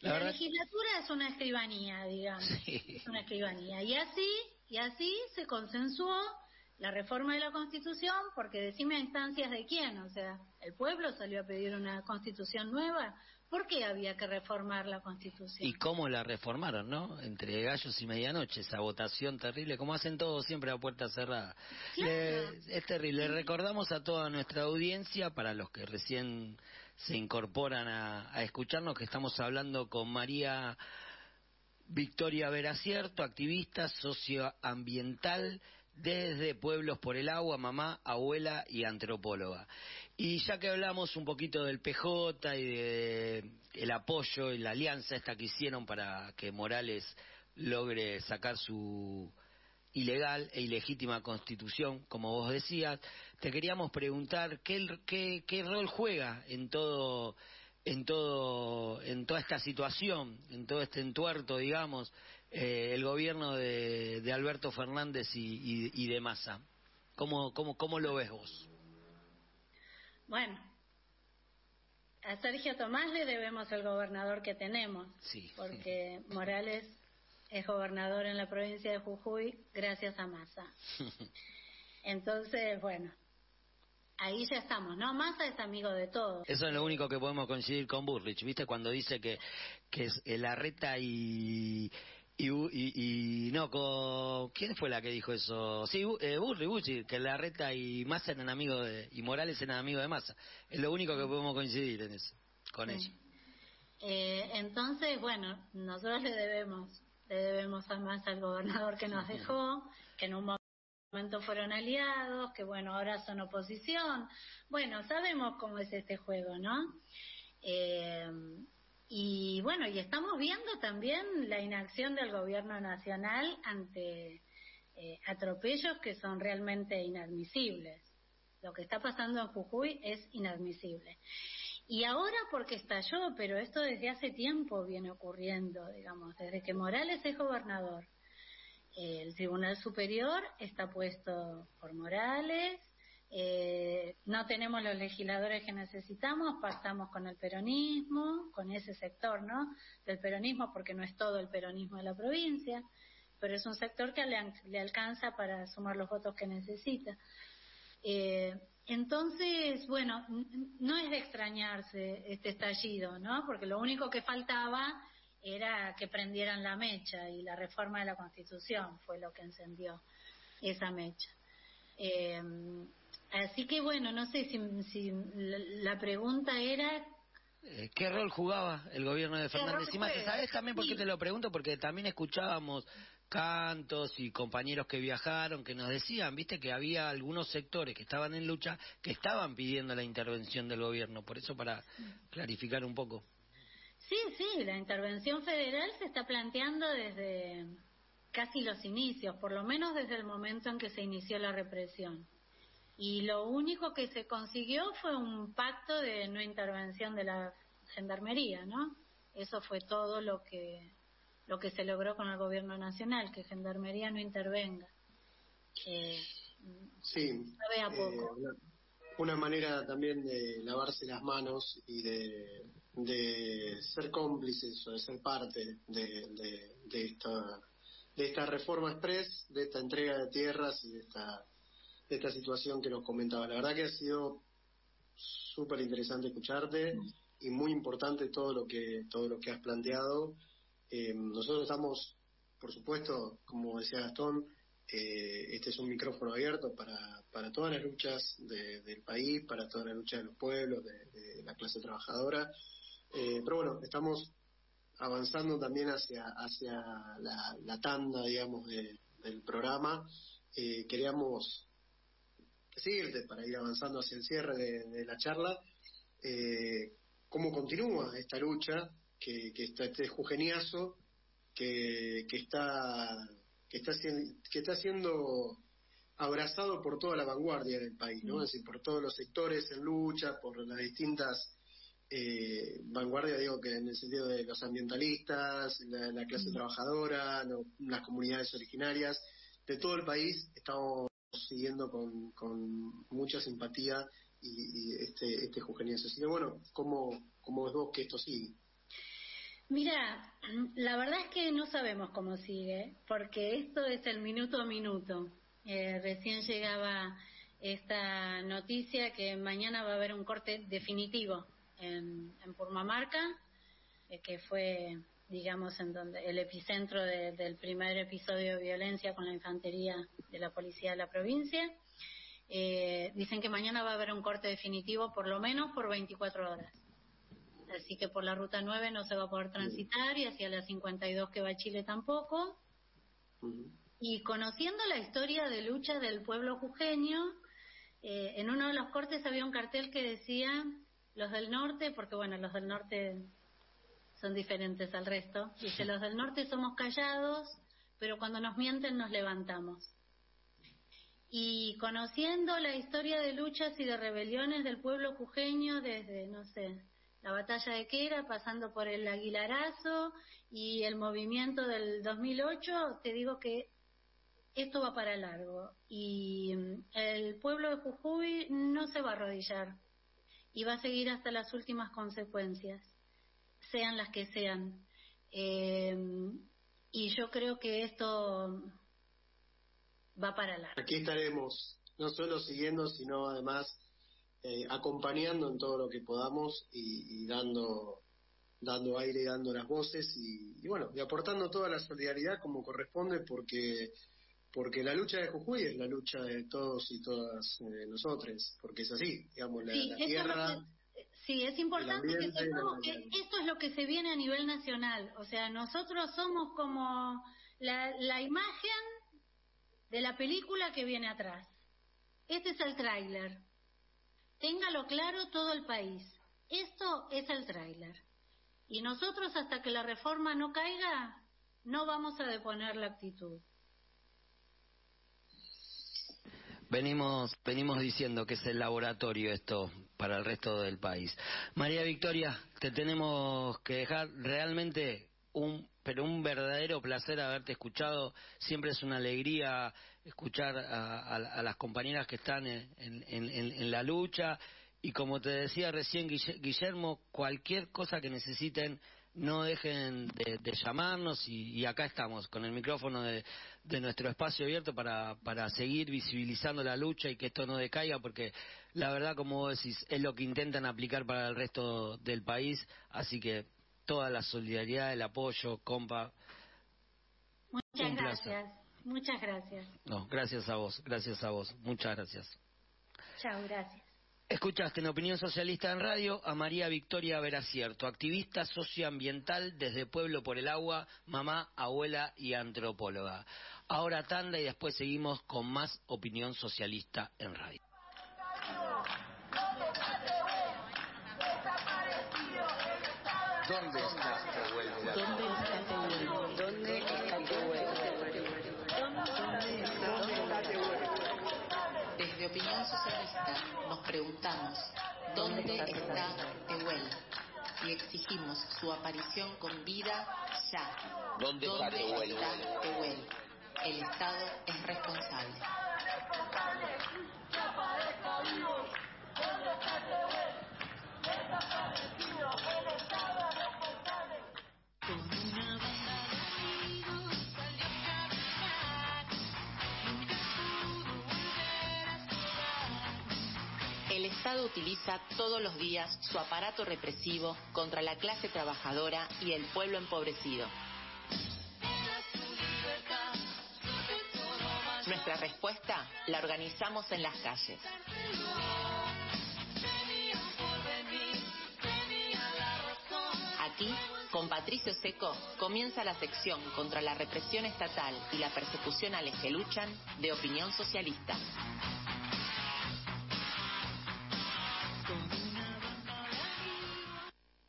La legislatura es una escribanía, digamos, es una escribanía, y así se consensuó la reforma de la Constitución, porque decime a instancias de quién, o sea, el pueblo salió a pedir una Constitución nueva. ¿Por qué había que reformar la Constitución? ¿Y cómo la reformaron, no? Entre gallos y medianoche, esa votación terrible, como hacen todos siempre a puerta cerrada. Claro. Es terrible. Recordamos a toda nuestra audiencia, para los que recién se incorporan a escucharnos, que estamos hablando con María Victoria Veracierto, activista socioambiental desde Pueblos por el Agua, mamá, abuela y antropóloga. Y ya que hablamos un poquito del PJ y de el apoyo y la alianza esta que hicieron para que Morales logre sacar su ilegal e ilegítima constitución, como vos decías, te queríamos preguntar qué rol juega en toda esta situación, en todo este entuerto, digamos, el gobierno de Alberto Fernández y de Massa. ¿Cómo lo ves vos? Bueno, a Sergio Tomás le debemos el gobernador que tenemos, sí, porque Morales es gobernador en la provincia de Jujuy gracias a Massa. Entonces, bueno, ahí ya estamos, ¿no? Massa es amigo de todos. Eso es lo único que podemos coincidir con Burrich, ¿viste? Cuando dice que es Larreta y no, ¿quién fue la que dijo eso? Sí, Burrich, que Larreta y Massa eran amigos y Morales eran amigos de Massa. Es lo único que podemos coincidir en eso, con ellos. Entonces, bueno, nosotros le debemos a Massa al gobernador que nos dejó, que en un momento fueron aliados, que bueno, ahora son oposición. Bueno, sabemos cómo es este juego, ¿no? Y bueno, y estamos viendo también la inacción del gobierno nacional ante atropellos que son realmente inadmisibles. Lo que está pasando en Jujuy es inadmisible. Y ahora porque estalló, pero esto desde hace tiempo viene ocurriendo, digamos, desde que Morales es gobernador. El Tribunal Superior está puesto por Morales, no tenemos los legisladores que necesitamos, pactamos con el peronismo, con ese sector, ¿no?, del peronismo, porque no es todo el peronismo de la provincia, pero es un sector que le alcanza para sumar los votos que necesita. Entonces, bueno, no es de extrañarse este estallido, ¿no?, porque lo único que faltaba era que prendieran la mecha, y la reforma de la Constitución fue lo que encendió esa mecha. Así que bueno, no sé si la pregunta era... ¿Qué rol jugaba el gobierno de Fernández y Massa? ¿Sabes también por qué te lo pregunto? Porque también escuchábamos cantos y compañeros que viajaron que nos decían, viste, que había algunos sectores que estaban en lucha que estaban pidiendo la intervención del gobierno. Por eso, para clarificar un poco. Sí, la intervención federal se está planteando desde casi los inicios, por lo menos desde el momento en que se inició la represión. Y lo único que se consiguió fue un pacto de no intervención de la Gendarmería, ¿no? Eso fue todo lo que se logró con el gobierno nacional, que Gendarmería no intervenga. Sí, sabe a poco. Una manera también de lavarse las manos y de ser cómplices o de ser parte de esta reforma express, de esta entrega de tierras y de esta situación que nos comentaba. La verdad que ha sido súper interesante escucharte y muy importante todo lo que has planteado. Nosotros estamos, por supuesto, como decía Gastón, este es un micrófono abierto para todas las luchas del país, para todas las luchas de los pueblos, de la clase trabajadora, pero bueno, estamos avanzando también hacia la tanda, digamos, del programa. Queríamos decirte, para ir avanzando hacia el cierre de la charla, cómo continúa esta lucha, que está este jujeñazo que está siendo abrazado por toda la vanguardia del país, ¿no? Es decir, por todos los sectores en lucha, por las distintas vanguardias, digo, que en el sentido de los ambientalistas, la clase trabajadora, las comunidades originarias de todo el país. Estamos siguiendo con mucha simpatía y este jujeñazo. Así que bueno, ¿cómo ves vos que esto sigue? Mira, la verdad es que no sabemos cómo sigue, porque esto es el minuto a minuto. Recién llegaba esta noticia que mañana va a haber un corte definitivo en Purmamarca, que fue, digamos, en donde el epicentro del primer episodio de violencia con la infantería de la policía de la provincia. Dicen que mañana va a haber un corte definitivo por lo menos por 24 horas. Así que por la ruta 9 no se va a poder transitar y hacia la 52 que va a Chile tampoco. Y conociendo la historia de lucha del pueblo jujeño, en uno de los cortes había un cartel que decía los del norte, porque bueno, los del norte son diferentes al resto, dice: los del norte somos callados, pero cuando nos mienten nos levantamos. Y conociendo la historia de luchas y de rebeliones del pueblo jujeño desde, no sé, la batalla de Quera, pasando por el Aguilarazo y el movimiento del 2008, te digo que esto va para largo. Y el pueblo de Jujuy no se va a arrodillar y va a seguir hasta las últimas consecuencias, sean las que sean. Y yo creo que esto va para largo. Aquí estaremos, no solo siguiendo, sino además acompañando en todo lo que podamos y dando aire, dando las voces y bueno, y aportando toda la solidaridad como corresponde, porque la lucha de Jujuy es la lucha de todos y todas nosotros, porque es así, digamos, la tierra. Sí, es importante que sepamos que esto es lo que se viene a nivel nacional. O sea, nosotros somos como la imagen de la película que viene atrás. Este es el tráiler. Téngalo claro todo el país. Esto es el tráiler. Y nosotros, hasta que la reforma no caiga, no vamos a deponer la actitud. Venimos diciendo que es el laboratorio esto para el resto del país. María Victoria, te tenemos que dejar. Realmente un verdadero placer haberte escuchado. Siempre es una alegría escuchar a las compañeras que están en la lucha. Y como te decía recién, Guillermo, cualquier cosa que necesiten, no dejen de llamarnos y acá estamos con el micrófono de nuestro espacio abierto para seguir visibilizando la lucha y que esto no decaiga, porque la verdad, como vos decís, es lo que intentan aplicar para el resto del país. Así que toda la solidaridad, el apoyo, compa. Muchas gracias. Muchas gracias. No, gracias a vos, muchas gracias. Chao, gracias. Escuchaste en Opinión Socialista en Radio a María Victoria Veracierto, activista socioambiental desde Pueblo por el Agua, mamá, abuela y antropóloga. Ahora tanda y después seguimos con más Opinión Socialista en Radio. ¿Dónde está Tehuel? ¿Dónde está Tehuel? ¿Dónde está Tehuel? Desde Opinión Socialista nos preguntamos ¿dónde está Tehuel? Y exigimos su aparición con vida ya. ¿Dónde está Tehuel? El Estado es responsable. El Estado utiliza todos los días su aparato represivo contra la clase trabajadora y el pueblo empobrecido. Nuestra respuesta la organizamos en las calles. Aquí, con Patricio Seco, comienza la sección contra la represión estatal y la persecución a los que luchan de Opinión Socialista.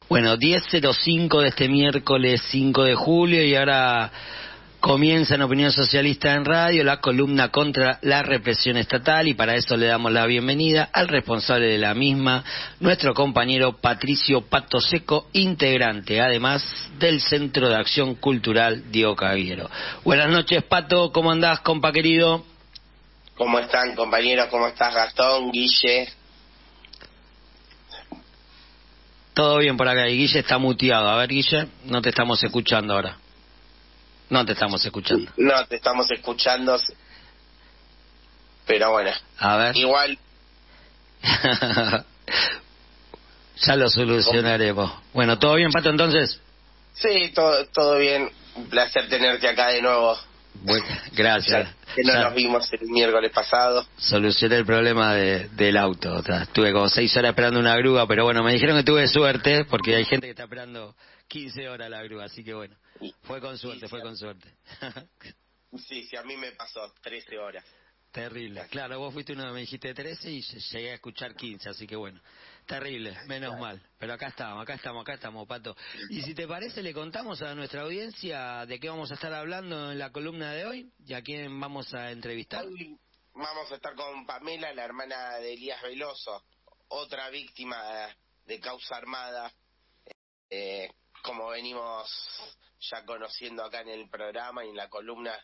Bueno, 10:05 de este miércoles 5 de julio y ahora comienza en Opinión Socialista en Radio la columna contra la represión estatal y para eso le damos la bienvenida al responsable de la misma, nuestro compañero Patricio Pato Seco, integrante además del Centro de Acción Cultural Diego Caviero. Buenas noches, Pato, ¿cómo andás, compa querido? ¿Cómo están, compañeros? ¿Cómo estás, Gastón, Guille? Todo bien por acá, y Guille está muteado. A ver, Guille, no te estamos escuchando ahora. No te estamos escuchando. No te estamos escuchando. Pero bueno, A ver. igual... Ya lo solucionaremos. Bueno, ¿todo bien, Pato, entonces? Sí, todo bien. Un placer tenerte acá de nuevo. Bueno, gracias. Que no nos vimos el miércoles pasado. Solucioné el problema del auto. O sea, estuve como 6 horas esperando una grúa, pero bueno, me dijeron que tuve suerte, porque hay gente que está esperando 15 horas la grúa, así que bueno, fue con suerte, fue con suerte. Sí, a mí me pasó 13 horas. Terrible. Claro, vos fuiste uno que me dijiste 13 y llegué a escuchar 15, así que bueno, terrible, menos mal. Pero acá estamos, Pato. Y si te parece, le contamos a nuestra audiencia de qué vamos a estar hablando en la columna de hoy y a quién vamos a entrevistar. Hoy vamos a estar con Pamela, la hermana de Elías Veloso, otra víctima de causa armada, como venimos ya conociendo acá en el programa y en la columna,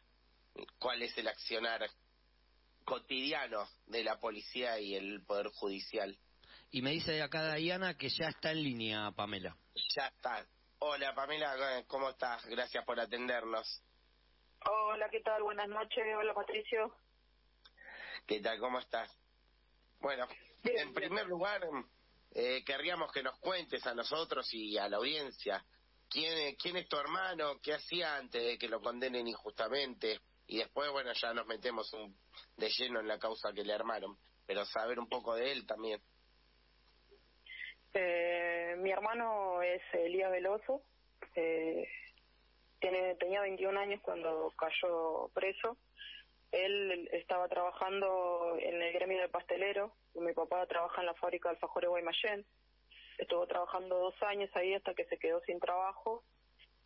cuál es el accionar cotidiano de la policía y el Poder Judicial. Y me dice acá Diana que ya está en línea, Pamela. Ya está. Hola Pamela, ¿cómo estás? Gracias por atendernos. Hola, ¿qué tal? Buenas noches. Hola, Patricio. ¿Qué tal? ¿Cómo estás? Bueno, en primer lugar, querríamos que nos cuentes a nosotros y a la audiencia quién es tu hermano, qué hacía antes de que lo condenen injustamente, y después, bueno, ya nos metemos de lleno en la causa que le armaron, pero saber un poco de él también. Mi hermano es Elías Veloso. Tenía 21 años cuando cayó preso. Él estaba trabajando en el gremio de pastelero. Mi papá trabaja en la fábrica de alfajores Guaymallén. Estuvo trabajando 2 años ahí hasta que se quedó sin trabajo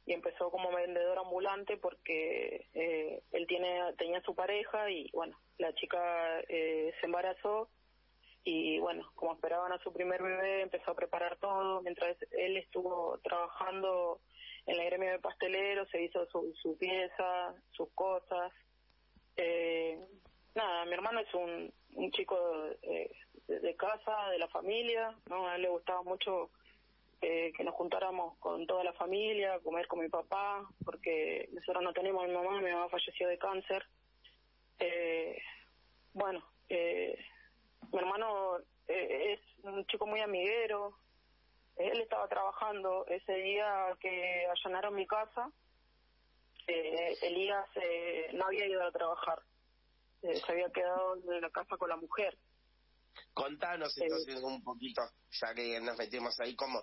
y empezó como vendedor ambulante porque él tenía su pareja y bueno, la chica se embarazó y bueno, como esperaban a su primer bebé, empezó a preparar todo. Mientras él estuvo trabajando en el gremio de pastelero, se hizo su pieza, sus cosas. Mi hermano es un chico de casa, de la familia, ¿no? A él le gustaba mucho que nos juntáramos con toda la familia, comer con mi papá, porque nosotros no tenemos a mi mamá falleció de cáncer. Mi hermano es un chico muy amiguero. Él estaba trabajando ese día que allanaron mi casa. Elías no había ido a trabajar, se había quedado en la casa con la mujer. Contanos entonces un poquito, ya que nos metemos ahí, cómo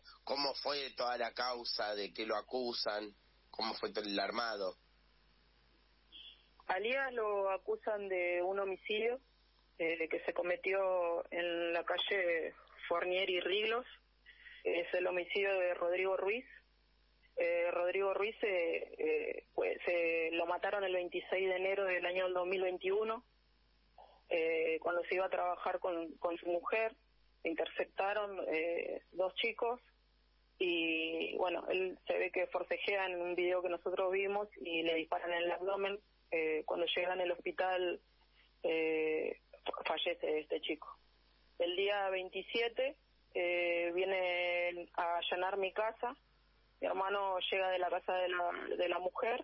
fue toda la causa, de que lo acusan, cómo fue todo el armado. A Elías lo acusan de un homicidio que se cometió en la calle Fournier y Riglos. Es el homicidio de Rodrigo Ruiz. Rodrigo Ruiz lo mataron el 26 de enero del año 2021, cuando se iba a trabajar con su mujer. Interceptaron 2 chicos y bueno, él se ve que forcejea en un video que nosotros vimos y le disparan en el abdomen. Cuando llegan al hospital fallece este chico. El día 27 vienen a allanar mi casa. Mi hermano llega de la casa de la mujer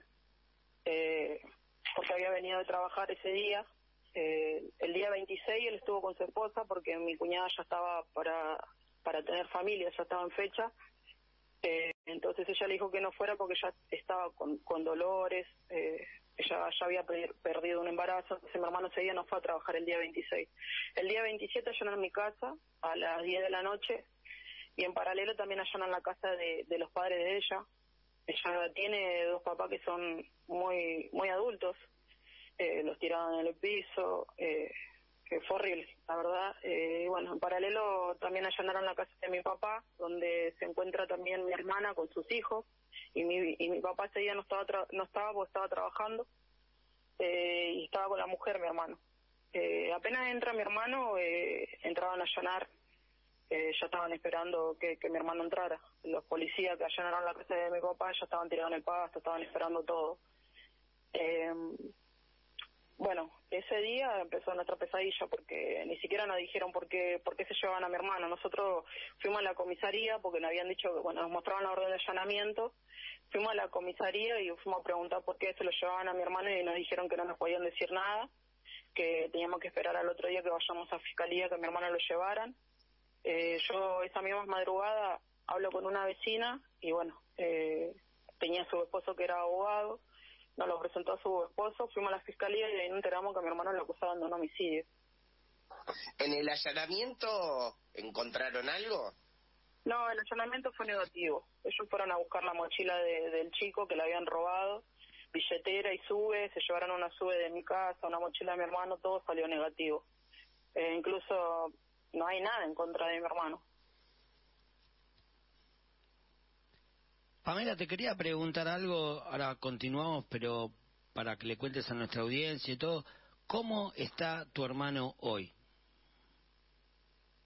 porque había venido de trabajar ese día. El día 26 él estuvo con su esposa porque mi cuñada ya estaba para tener familia, ya estaba en fecha. Entonces ella le dijo que no fuera porque ya estaba con dolores, ella ya había perdido un embarazo. Entonces mi hermano ese día no fue a trabajar el día 26. El día 27 allanan mi casa a las 10 de la noche y en paralelo también allanan la casa de los padres de ella. Ella tiene 2 papás que son muy muy adultos. Los tiraban en el piso, que fue horrible, la verdad. Bueno, en paralelo también allanaron la casa de mi papá, donde se encuentra también mi hermana con sus hijos, y mi papá ese día no estaba porque estaba trabajando, y estaba con la mujer, mi hermano. Apenas entra mi hermano, entraban a allanar, ya estaban esperando que mi hermano entrara. Los policías que allanaron la casa de mi papá ya estaban tirados en el pasto, estaban esperando todo. Bueno, ese día empezó nuestra pesadilla porque ni siquiera nos dijeron por qué se llevaban a mi hermano. Nosotros fuimos a la comisaría porque nos habían dicho que, bueno, nos mostraban la orden de allanamiento. Fuimos a la comisaría y fuimos a preguntar por qué se lo llevaban a mi hermano y nos dijeron que no nos podían decir nada. que teníamos que esperar al otro día que vayamos a fiscalía, que mi hermano lo llevaran. Yo esa misma madrugada hablo con una vecina y bueno, tenía a su esposo que era abogado, nos lo presentó a su esposo, fuimos a la fiscalía y ahí nos enteramos que a mi hermano lo acusaban de un homicidio. ¿En el allanamiento encontraron algo? No, el allanamiento fue negativo. Ellos fueron a buscar la mochila del chico que le habían robado, billetera y sube, se llevaron una sube de mi casa, una mochila de mi hermano, todo salió negativo. Incluso no hay nada en contra de mi hermano. Pamela, te quería preguntar algo, ahora continuamos, pero para que le cuentes a nuestra audiencia y todo, ¿cómo está tu hermano hoy?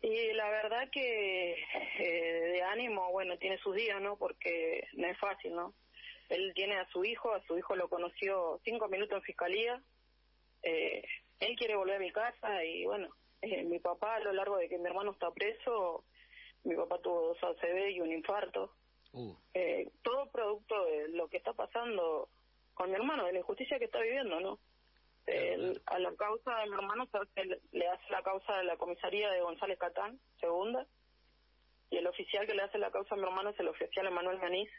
Y la verdad que de ánimo, bueno, tiene sus días, ¿no? Porque no es fácil, ¿no? Él tiene a su hijo lo conoció 5 minutos en fiscalía, él quiere volver a mi casa y bueno, mi papá a lo largo de que mi hermano está preso, mi papá tuvo 2 ACV y un infarto. Todo producto de lo que está pasando con mi hermano, de la injusticia que está viviendo, ¿no? A la causa de mi hermano le hace la causa de la comisaría de González Catán, segunda, y el oficial que le hace la causa a mi hermano es el oficial Emanuel Manís,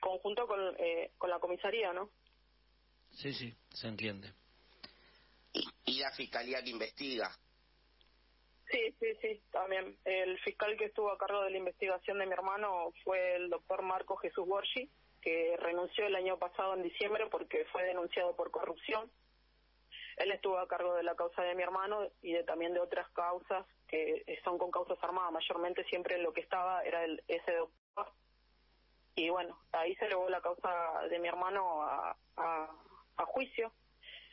conjunto con la comisaría, ¿no? Sí, se entiende. ¿Y la fiscalía que investiga? Sí, también. El fiscal que estuvo a cargo de la investigación de mi hermano fue el doctor Marco Jesús Borgi, que renunció el año pasado en diciembre porque fue denunciado por corrupción. Él estuvo a cargo de la causa de mi hermano y también de otras causas que son con causas armadas. Mayormente siempre lo que estaba era ese doctor. Y bueno, ahí se elevó la causa de mi hermano a juicio.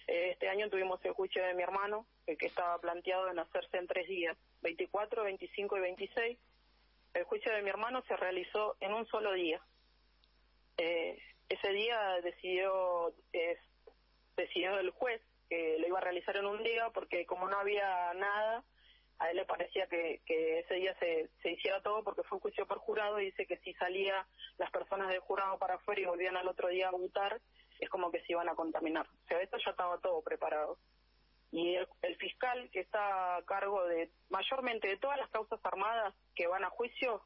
Este año tuvimos el juicio de mi hermano, que estaba planteado en hacerse en 3 días, 24, 25 y 26. El juicio de mi hermano se realizó en un solo día. Ese día decidió el juez que lo iba a realizar en un día porque como no había nada, a él le parecía que ese día se hiciera todo porque fue un juicio por jurado y dice que si salía las personas del jurado para afuera y volvían al otro día a votar, es como que se iban a contaminar. O sea, esto ya estaba todo preparado. Y el fiscal que está a cargo de mayormente de todas las causas armadas que van a juicio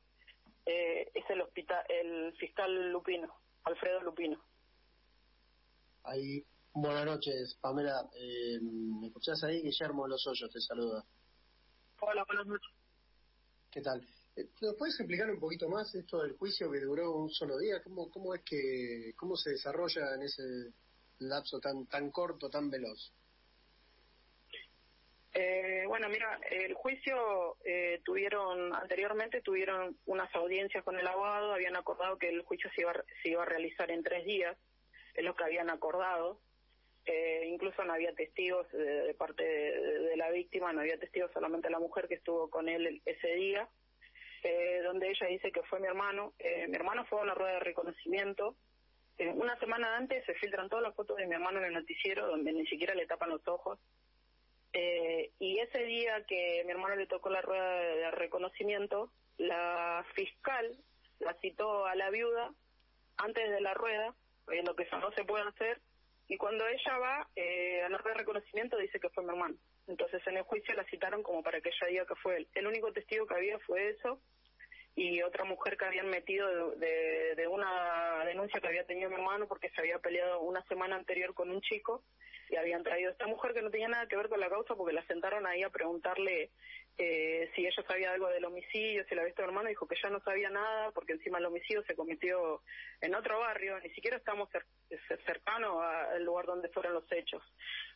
es el fiscal Lupino, Alfredo Lupino. Ahí, buenas noches, Pamela. ¿Me escuchás ahí? Guillermo de los Hoyos te saluda. Hola, buenas noches. ¿Qué tal? ¿Nos puedes explicar un poquito más esto del juicio que duró un solo día? ¿Cómo se desarrolla en ese lapso tan corto, tan veloz? Bueno, mira, el juicio anteriormente tuvieron unas audiencias con el abogado, habían acordado que el juicio se iba a realizar en 3 días, es lo que habían acordado. Incluso no había testigos de parte de la víctima, no había testigos, solamente la mujer que estuvo con él ese día, donde ella dice que fue mi hermano. Mi hermano fue a una rueda de reconocimiento. Una semana antes se filtran todas las fotos de mi hermano en el noticiero, donde ni siquiera le tapan los ojos. Y ese día que mi hermano le tocó la rueda de reconocimiento, la fiscal la citó a la viuda antes de la rueda, viendo que eso no se puede hacer, y cuando ella va a la rueda de reconocimiento dice que fue mi hermano. Entonces en el juicio la citaron como para que ella diga que fue él. El único testigo que había fue eso, y otra mujer que habían metido de una denuncia que había tenido mi hermano porque se había peleado una semana anterior con un chico, y habían traído a esta mujer que no tenía nada que ver con la causa porque la sentaron ahí a preguntarle si ella sabía algo del homicidio, si la había visto mi hermano. Dijo que ya no sabía nada porque encima el homicidio se cometió en otro barrio, ni siquiera estamos cercanos al lugar donde fueron los hechos.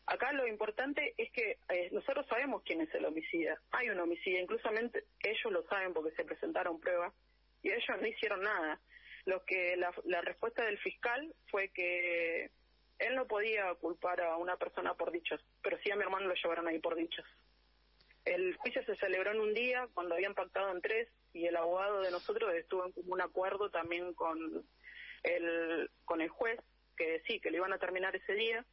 Acá lo importante es que nosotros sabemos quién es el homicida. Hay un homicida, incluso ellos lo saben porque se presentaron pruebas y ellos no hicieron nada. La respuesta del fiscal fue que él no podía culpar a una persona por dichos, pero sí a mi hermano lo llevaron ahí por dichos. El juicio se celebró en un día cuando habían pactado en 3 y el abogado de nosotros estuvo en común acuerdo también con el juez que sí, que lo iban a terminar ese día.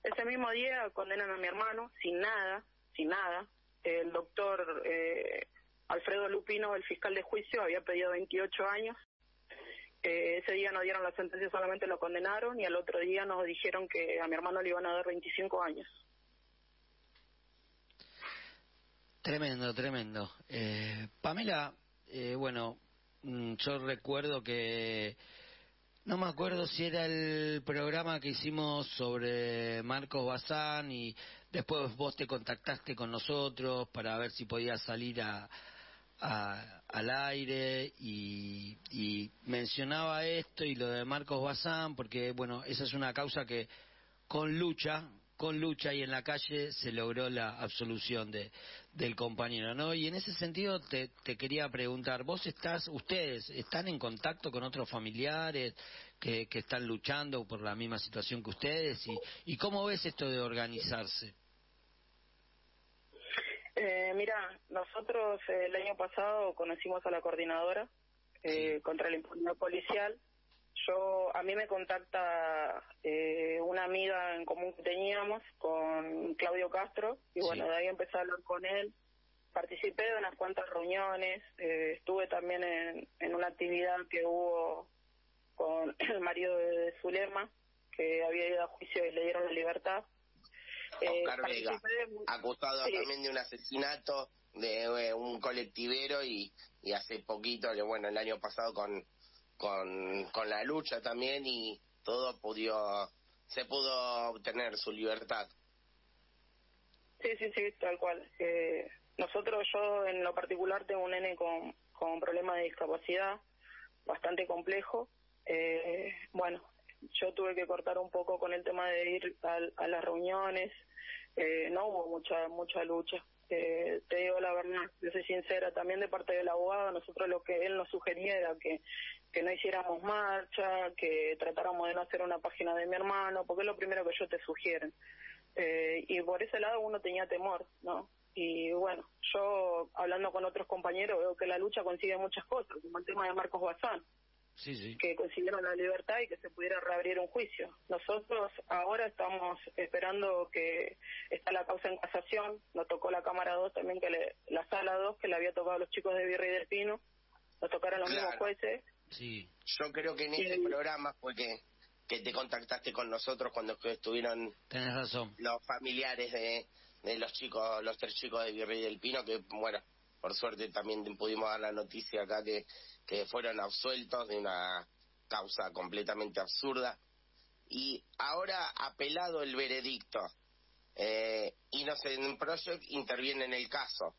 Ese mismo día condenan a mi hermano sin nada. El doctor Alfredo Lupino, el fiscal de juicio, había pedido 28 años Ese día nos dieron la sentencia, solamente lo condenaron, y al otro día nos dijeron que a mi hermano le iban a dar 25 años. Tremendo, tremendo. Pamela, bueno, yo recuerdo que, no me acuerdo si era el programa que hicimos sobre Marcos Bazán, y después vos te contactaste con nosotros para ver si podías salir al aire, y mencionaba esto y lo de Marcos Bazán, porque bueno, esa es una causa que con lucha y en la calle se logró la absolución del compañero, ¿no? Y en ese sentido te quería preguntar, ustedes están en contacto con otros familiares que están luchando por la misma situación que ustedes, y ¿cómo ves esto de organizarse? Mira, nosotros el año pasado conocimos a la coordinadora contra la impunidad policial. A mí me contacta una amiga en común que teníamos con Claudio Castro, y bueno, de ahí empecé a hablar con él. Participé de unas cuantas reuniones, estuve también en una actividad que hubo con el marido de Zulema, que había ido a juicio y le dieron la libertad. Oscar Vega, acusado también de un asesinato de un colectivero, y hace poquito, bueno, el año pasado con la lucha también, y todo se pudo obtener su libertad. Sí, tal cual. Yo en lo particular tengo un nene con problemas de discapacidad bastante complejo. Bueno, yo tuve que cortar un poco con el tema de ir a las reuniones. No hubo mucha lucha. Te digo la verdad, yo soy sincera, también de parte del abogado, nosotros lo que él nos sugería era que no hiciéramos marcha, que tratáramos de no hacer una página de mi hermano, porque es lo primero que ellos te sugieren. Y por ese lado uno tenía temor, ¿no? Y bueno, yo hablando con otros compañeros veo que la lucha consigue muchas cosas, como el tema de Marcos Bazán. Sí. Que consiguieron la libertad y que se pudiera reabrir un juicio. Nosotros ahora estamos esperando que está la causa en casación. Nos tocó la Cámara 2 también, la Sala 2, que le había tocado a los chicos de Virrey del Pino. Nos tocaron los mismos jueces. Sí. Yo creo que en ese programa fue que te contactaste con nosotros cuando estuvieron. Tenés razón. Los familiares de los chicos, los 3 chicos de Virrey del Pino, que bueno, por suerte también pudimos dar la noticia acá que fueron absueltos de una causa completamente absurda. Y ahora, apelado el veredicto, Innocent Project interviene en el caso.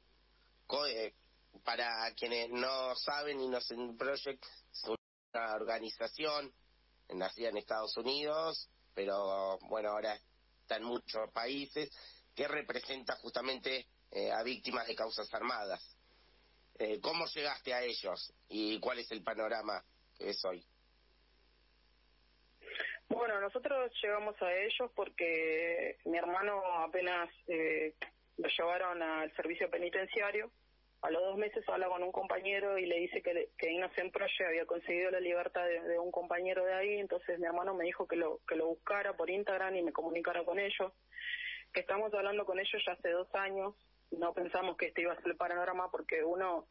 Para quienes no saben, Innocent Project es una organización nacida en Estados Unidos, pero bueno, ahora está en muchos países, que representa justamente a víctimas de causas armadas. ¿Cómo llegaste a ellos y cuál es el panorama que ves hoy? Bueno, nosotros llegamos a ellos porque mi hermano apenas lo llevaron al servicio penitenciario. A los 2 meses habla con un compañero y le dice que Innocent Project había conseguido la libertad de un compañero de ahí. Entonces mi hermano me dijo que lo buscara por Instagram y me comunicara con ellos. Que estamos hablando con ellos ya hace 2 años. No pensamos que este iba a ser el panorama, porque uno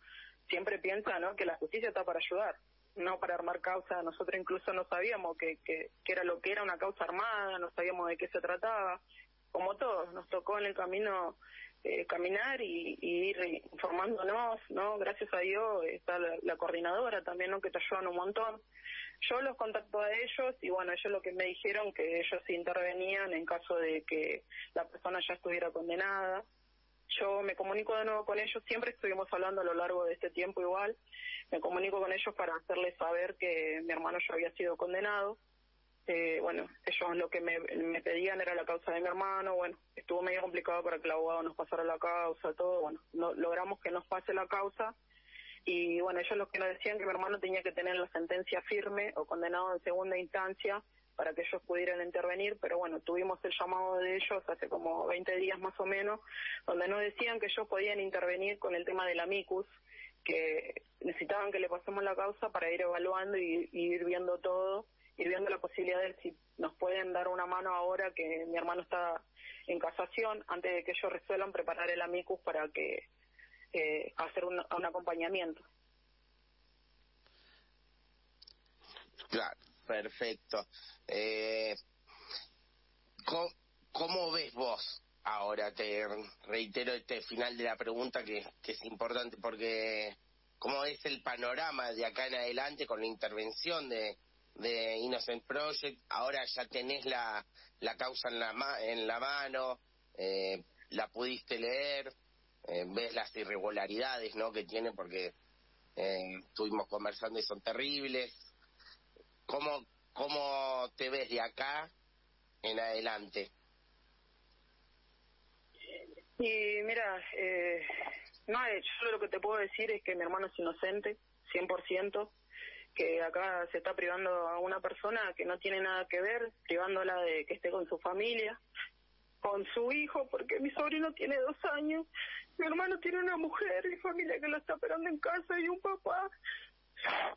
siempre piensa, ¿no?, que la justicia está para ayudar, no para armar causa. Nosotros incluso no sabíamos que era lo que era una causa armada, no sabíamos de qué se trataba. Como todos, nos tocó en el camino caminar y ir informándonos, ¿no? Gracias a Dios está la coordinadora también, ¿no?, que te ayudan un montón. Yo los contacto a ellos y bueno, ellos lo que me dijeron, que ellos intervenían en caso de que la persona ya estuviera condenada. Yo me comunico de nuevo con ellos, siempre estuvimos hablando a lo largo de este tiempo igual, me comunico con ellos para hacerles saber que mi hermano ya había sido condenado. Bueno, ellos lo que me pedían era la causa de mi hermano. Bueno, estuvo medio complicado para que el abogado nos pasara la causa, todo. Bueno, logramos que nos pase la causa, y bueno, ellos lo que nos decían que mi hermano tenía que tener la sentencia firme o condenado en segunda instancia para que ellos pudieran intervenir. Pero bueno, tuvimos el llamado de ellos hace como 20 días más o menos, donde nos decían que ellos podían intervenir con el tema del amicus, que necesitaban que le pasemos la causa para ir evaluando y ir viendo todo, ir viendo la posibilidad de si nos pueden dar una mano ahora que mi hermano está en casación, antes de que ellos resuelvan preparar el amicus para que hacer un acompañamiento. Claro, perfecto. ¿Cómo ves vos? Ahora te reitero este final de la pregunta que es importante, porque ¿cómo ves el panorama de acá en adelante con la intervención de Innocent Project? Ahora ya tenés la causa en la mano, la pudiste leer, ves las irregularidades, ¿no?, que tiene, porque estuvimos conversando y son terribles. ¿Cómo te ves de acá en adelante? Y mira, yo lo que te puedo decir es que mi hermano es inocente, 100%, que acá se está privando a una persona que no tiene nada que ver, privándola de que esté con su familia, con su hijo, porque mi sobrino tiene 2 años, mi hermano tiene una mujer y familia que lo está esperando en casa y un papá,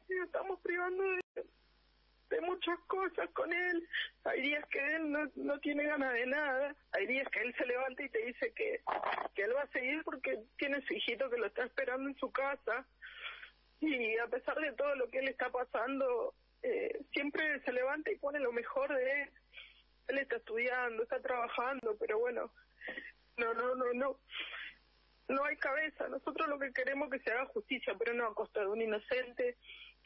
y lo estamos privando de muchas cosas con él. Hay días que él no tiene ganas de nada, hay días que él se levanta y te dice que él va a seguir porque tiene su hijito que lo está esperando en su casa, y a pesar de todo lo que él está pasando, siempre se levanta y pone lo mejor de él. Él está estudiando, está trabajando, pero bueno, no hay cabeza. Nosotros lo que queremos es que se haga justicia, pero no a costa de un inocente,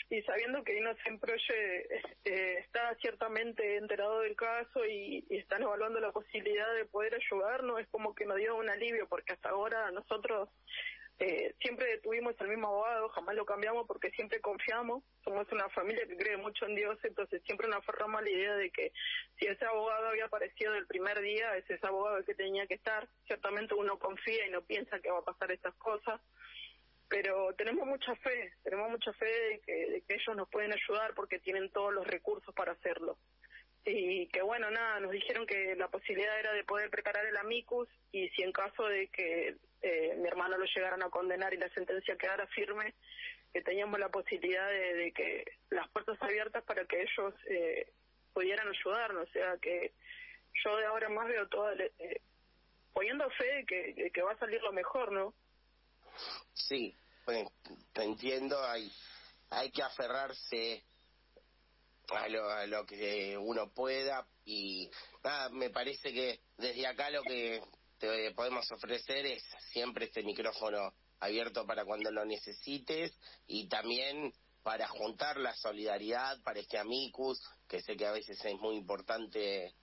y sabiendo que Innocent Project está ciertamente enterado del caso y están evaluando la posibilidad de poder ayudarnos, es como que nos dio un alivio, porque hasta ahora nosotros siempre tuvimos el mismo abogado, jamás lo cambiamos porque siempre confiamos, somos una familia que cree mucho en Dios, entonces siempre nos aferramos a la idea de que si ese abogado había aparecido del primer día, es ese abogado el que tenía que estar. Ciertamente uno confía y no piensa que va a pasar estas cosas, pero tenemos mucha fe de que ellos nos pueden ayudar porque tienen todos los recursos para hacerlo. Y que bueno, nada, nos dijeron que la posibilidad era de poder preparar el amicus, y si en caso de que mi hermano lo llegaran a condenar y la sentencia quedara firme, que teníamos la posibilidad de que las puertas abiertas para que ellos pudieran ayudarnos. O sea que yo de ahora en más veo todo poniendo fe de que va a salir lo mejor, ¿no? Sí, pues, te entiendo, hay que aferrarse a lo que uno pueda, y nada, me parece que desde acá lo que te podemos ofrecer es siempre este micrófono abierto para cuando lo necesites, y también para juntar la solidaridad para este amicus, que sé que a veces es muy importante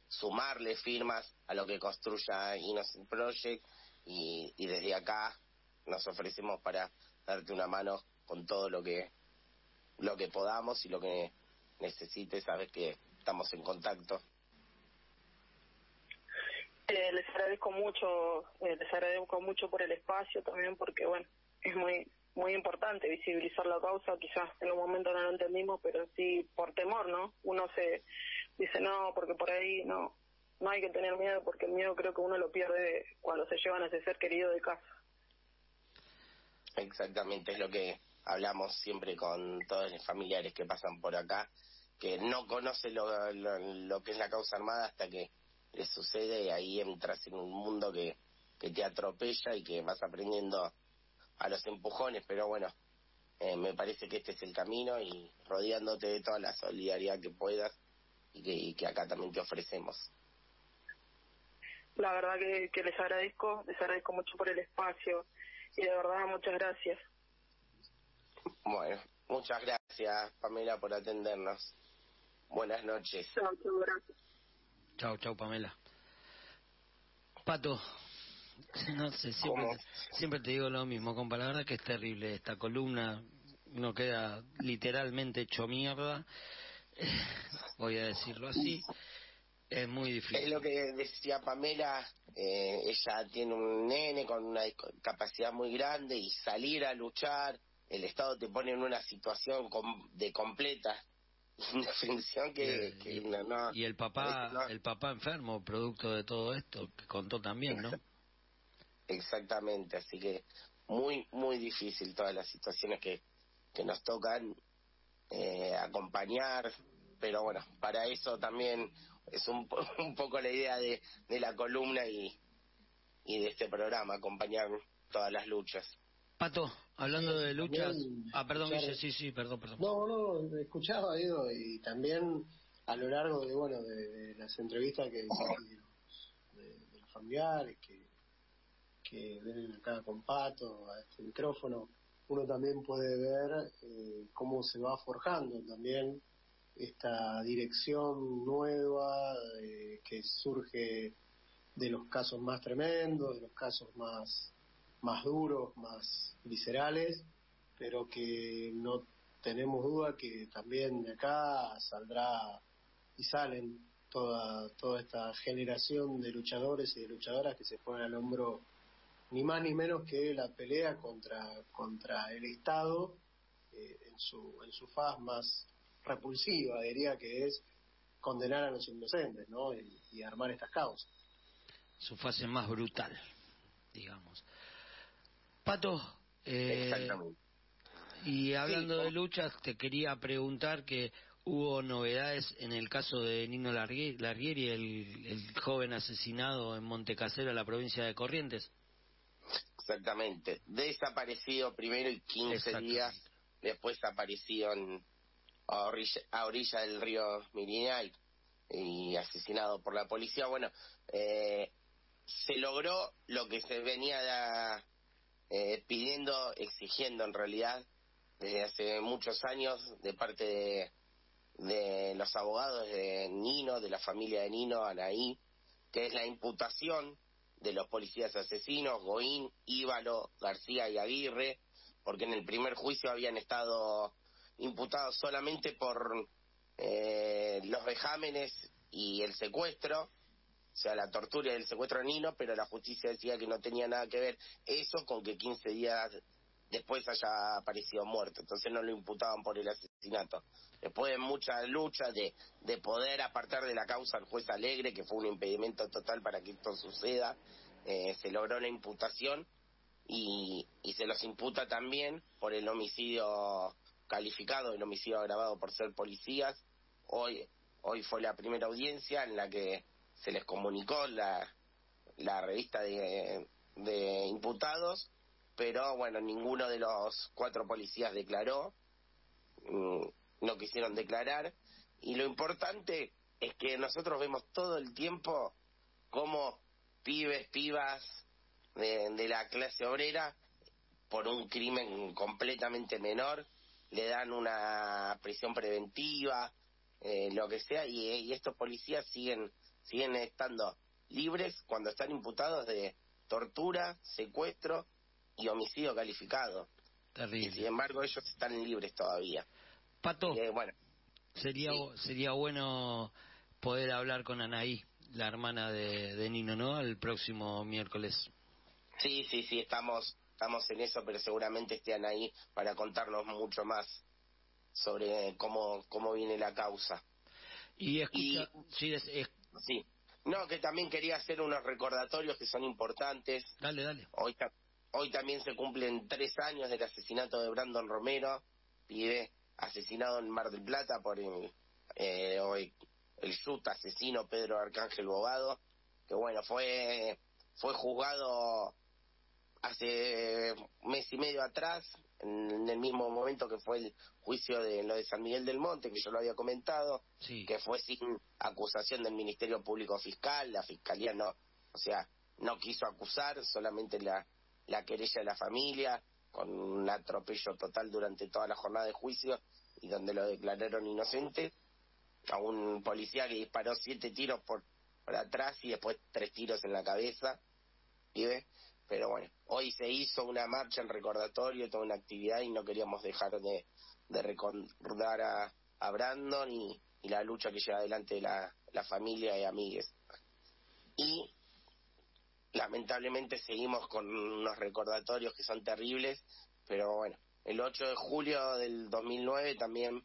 sumarle firmas a lo que construya Innocent Project, y desde acá nos ofrecemos para darte una mano con todo lo que podamos, y lo que necesites, sabes que estamos en contacto. Les agradezco mucho por el espacio también, porque bueno, es muy importante visibilizar la causa. Quizás en un momento no lo entendimos, pero sí por temor, ¿no? Uno se dice no, porque por ahí no hay que tener miedo, porque el miedo creo que uno lo pierde cuando se llevan a ese ser querido de casa. Exactamente, es lo que hablamos siempre con todos los familiares que pasan por acá, que no conocen lo que es la causa armada hasta que les sucede, y ahí entras en un mundo que te atropella y que vas aprendiendo a los empujones. Pero bueno, me parece que este es el camino, y rodeándote de toda la solidaridad que puedas, y que acá también te ofrecemos. La verdad que les agradezco mucho por el espacio, y de verdad muchas gracias. Bueno, muchas gracias, Pamela, por atendernos. Buenas noches. Chao, gracias. Chao, Pamela. Pato, no sé, siempre te digo lo mismo, compa, la verdad que es terrible esta columna, uno queda literalmente hecho mierda, voy a decirlo así, es muy difícil. Es lo que decía Pamela, ella tiene un nene con una discapacidad muy grande, y salir a luchar, el Estado te pone en una situación de completa indefensión que no. Y el papá enfermo, producto de todo esto, que contó también, ¿no? Exactamente, así que muy difícil todas las situaciones que nos tocan acompañar, pero bueno, para eso también es un poco la idea de la columna y de este programa, acompañar todas las luchas. Pato, Hablando de luchas... También perdón, escuchar- Guille, sí, perdón. No, escuchaba, digo, y también a lo largo de las entrevistas que de los familiares que ven acá con Pato, a este micrófono, uno también puede ver cómo se va forjando también esta dirección nueva que surge de los casos más tremendos, de los casos más duros, más viscerales, pero que no tenemos duda que también de acá saldrá y salen toda esta generación de luchadores y de luchadoras que se ponen al hombro ni más ni menos que la pelea contra el Estado en su faz más repulsiva, diría, que es condenar a los inocentes, ¿no? Y armar estas causas. Su fase más brutal, digamos. Pato, Exactamente. y hablando Sí, de luchas, te quería preguntar que hubo novedades en el caso de Nino Largieri, el joven asesinado en Montecasero, en la provincia de Corrientes. Exactamente. Desaparecido primero y 15 días después apareció a orilla del río Mirinay y asesinado por la policía. Bueno, se logró lo que se venía pidiendo, exigiendo en realidad desde hace muchos años de parte de los abogados de Nino, de la familia de Nino, Anaí, que es la imputación de los policías asesinos, Goín, Íbalo, García y Aguirre, porque en el primer juicio habían estado imputados solamente por los vejámenes y el secuestro, o sea, la tortura y el secuestro de Nino, pero la justicia decía que no tenía nada que ver eso con que 15 días después haya aparecido muerto, entonces no lo imputaban por el asesinato. Después de muchas luchas de poder apartar de la causa al juez Alegre, que fue un impedimento total para que esto suceda, se logró la imputación y se los imputa también por el homicidio calificado, el homicidio agravado por ser policías. Hoy fue la primera audiencia en la que se les comunicó la revista de imputados, pero bueno, ninguno de los 4 policías declaró, no quisieron declarar, y lo importante es que nosotros vemos todo el tiempo cómo pibas de la clase obrera, por un crimen completamente menor, le dan una prisión preventiva, lo que sea, y estos policías siguen estando libres cuando están imputados de tortura, secuestro y homicidio calificado. Terrible. Y sin embargo ellos están libres todavía. Pato, Bueno, sería bueno poder hablar con Anaí, la hermana de Nino, ¿no? El próximo miércoles. Sí, estamos en eso, pero seguramente estén ahí para contarnos mucho más sobre cómo viene la causa. Y escucha, sí. No, que también quería hacer unos recordatorios que son importantes. Dale. Hoy también se cumplen 3 años del asesinato de Brandon Romero, pibe asesinado en Mar del Plata por el YUT asesino Pedro Arcángel Bogado, que bueno, fue juzgado hace mes y medio atrás, en el mismo momento que fue el juicio de lo de San Miguel del Monte, que yo lo había comentado, que fue sin acusación del Ministerio Público Fiscal. La Fiscalía no quiso acusar, solamente la querella de la familia, con un atropello total durante toda la jornada de juicio, y donde lo declararon inocente, a un policía que disparó 7 tiros por atrás y después 3 tiros en la cabeza, ¿vive? Pero bueno, hoy se hizo una marcha en recordatorio, toda una actividad, y no queríamos dejar de recordar a Brandon y la lucha que lleva adelante la familia y amigues. Y lamentablemente seguimos con unos recordatorios que son terribles, pero bueno, el 8 de julio del 2009 también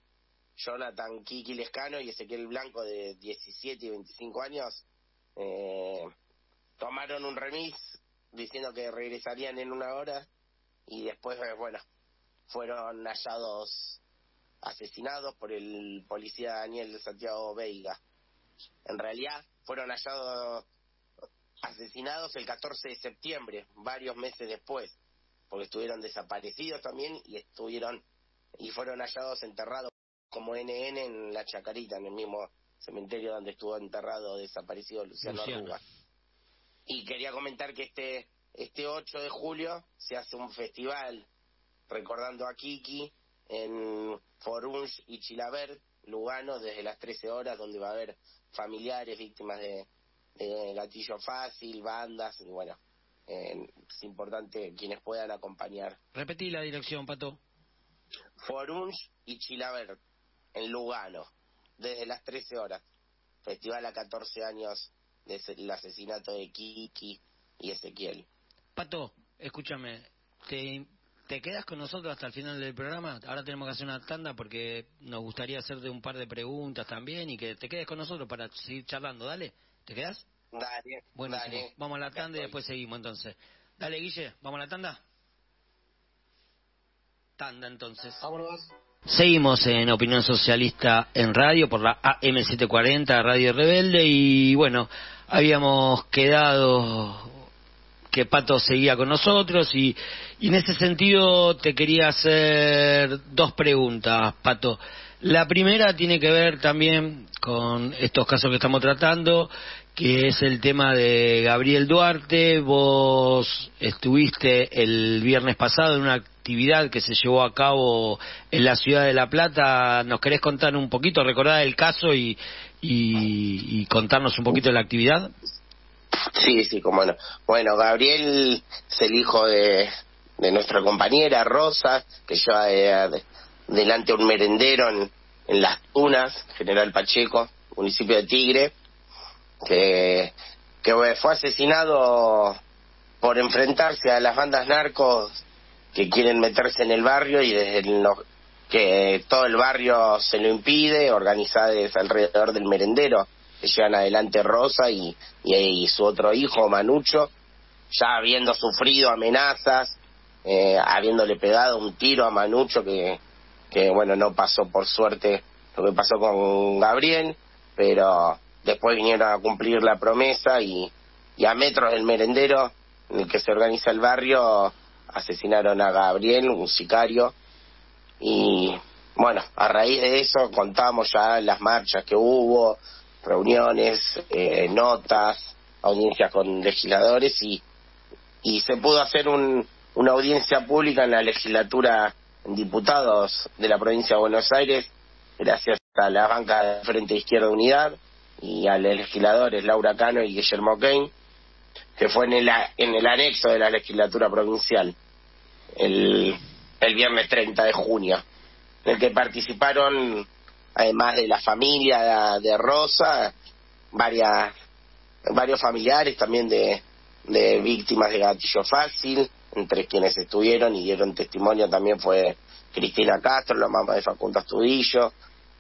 Jonathan Kiki Lescano y Ezequiel Blanco, de 17 y 25 años, tomaron un remis diciendo que regresarían en 1 hora, y después, bueno, fueron hallados asesinados por el policía Daniel Santiago Veiga. En realidad fueron hallados asesinados el 14 de septiembre, varios meses después, porque estuvieron desaparecidos también y fueron hallados enterrados como NN en La Chacarita, en el mismo cementerio donde estuvo enterrado desaparecido Luciano Arruga. Y quería comentar que este 8 de julio se hace un festival recordando a Kiki en Forunge y Chilavert, Lugano, desde las 13 horas, donde va a haber familiares víctimas de gatillo fácil, bandas, y bueno, es importante quienes puedan acompañar. Repetí la dirección, Pato. Forunge y Chilavert, en Lugano, desde las 13 horas. Festival a 14 años del asesinato de Kiki y Ezequiel. Pato, escúchame, ¿te quedas con nosotros hasta el final del programa? Ahora tenemos que hacer una tanda porque nos gustaría hacerte un par de preguntas también y que te quedes con nosotros para seguir charlando. Dale, ¿te quedas? Dale, buenísimo. Dale. Vamos a la tanda y después seguimos entonces. Dale, Guille, ¿vamos a la tanda? Tanda entonces. Vámonos. Seguimos en Opinión Socialista en radio por la AM740 Radio Rebelde y bueno, habíamos quedado que Pato seguía con nosotros y en ese sentido te quería hacer dos preguntas, Pato. La primera tiene que ver también con estos casos que estamos tratando, que es el tema de Gabriel Duarte. Vos estuviste el viernes pasado en una actividad que se llevó a cabo en la ciudad de La Plata. ¿Nos querés contar un poquito, recordar el caso y contarnos un poquito de la actividad? Sí, cómo no. Bueno, Gabriel es el hijo de nuestra compañera Rosa, que lleva delante un merendero en Las Tunas, General Pacheco, municipio de Tigre, que fue asesinado por enfrentarse a las bandas narcos que quieren meterse en el barrio y que todo el barrio se lo impide, organizadas alrededor del merendero, que llevan adelante Rosa y su otro hijo, Manucho, ya habiendo sufrido amenazas, habiéndole pegado un tiro a Manucho que bueno, no pasó por suerte lo que pasó con Gabriel, pero después vinieron a cumplir la promesa y a metros del merendero en el que se organiza el barrio asesinaron a Gabriel, un sicario, y bueno, a raíz de eso contamos ya las marchas que hubo, reuniones, notas, audiencias con legisladores y se pudo hacer una audiencia pública en la legislatura en diputados de la provincia de Buenos Aires, gracias a la banca de Frente Izquierda Unidad y a los legisladores Laura Cano y Guillermo Kane, que fue en el anexo de la legislatura provincial el viernes 30 de junio, en el que participaron, además de la familia de Rosa, varios familiares también de víctimas de gatillo fácil. Entre quienes estuvieron y dieron testimonio también fue Cristina Castro, la mamá de Facundo Astudillo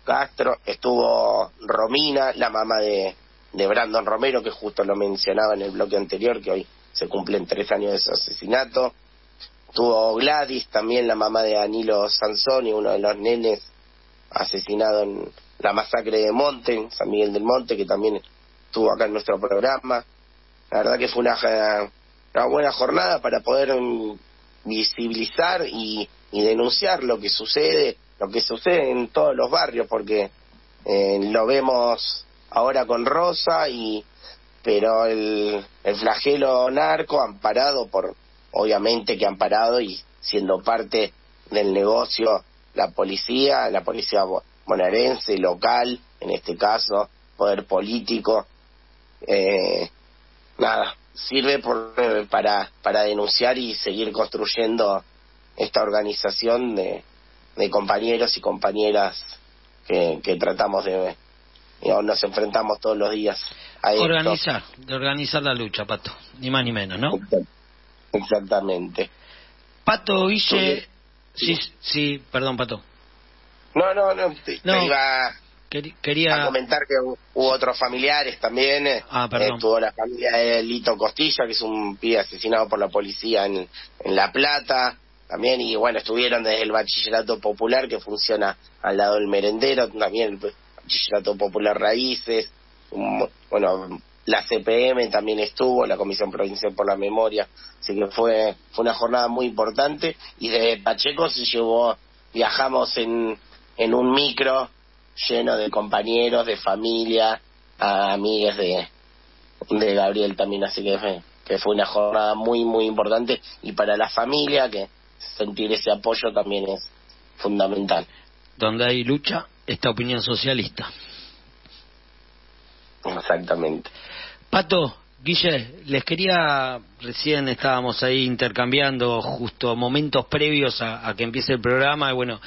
Castro, estuvo Romina, la mamá de Brandon Romero, que justo lo mencionaba en el bloque anterior, que hoy se cumplen 3 años de su asesinato. Estuvo Gladys, también la mamá de Danilo Sansoni, uno de los nenes asesinado en la masacre de Monte, en San Miguel del Monte, que también estuvo acá en nuestro programa. La verdad que fue una buena jornada para poder visibilizar y denunciar lo que sucede en todos los barrios, porque lo vemos ahora con Rosa, pero el flagelo narco obviamente que amparado y siendo parte del negocio la policía bonaerense, local, en este caso, poder político, sirve para denunciar y seguir construyendo esta organización de compañeros y compañeras que tratamos nos enfrentamos todos los días a esto. Organizar la lucha, Pato, ni más ni menos, ¿no? Exactamente. Pato, Guille... Sí, perdón, Pato. Quería comentar que hubo otros familiares también. Estuvo la familia de Lito Costilla, que es un pibe asesinado por la policía en La Plata también, y bueno, estuvieron desde el Bachillerato Popular, que funciona al lado del merendero, también el Bachillerato Popular Raíces, la CPM también estuvo, la Comisión Provincial por la Memoria, así que fue una jornada muy importante. Y de Pacheco viajamos en un micro lleno de compañeros, de familia, amigues de Gabriel también, así que fue una jornada muy, muy importante, y para la familia que sentir ese apoyo también es fundamental. Donde hay lucha, está Opinión Socialista. Exactamente. Pato, Guille, les quería, recién estábamos ahí intercambiando justo momentos previos a que empiece el programa, y bueno,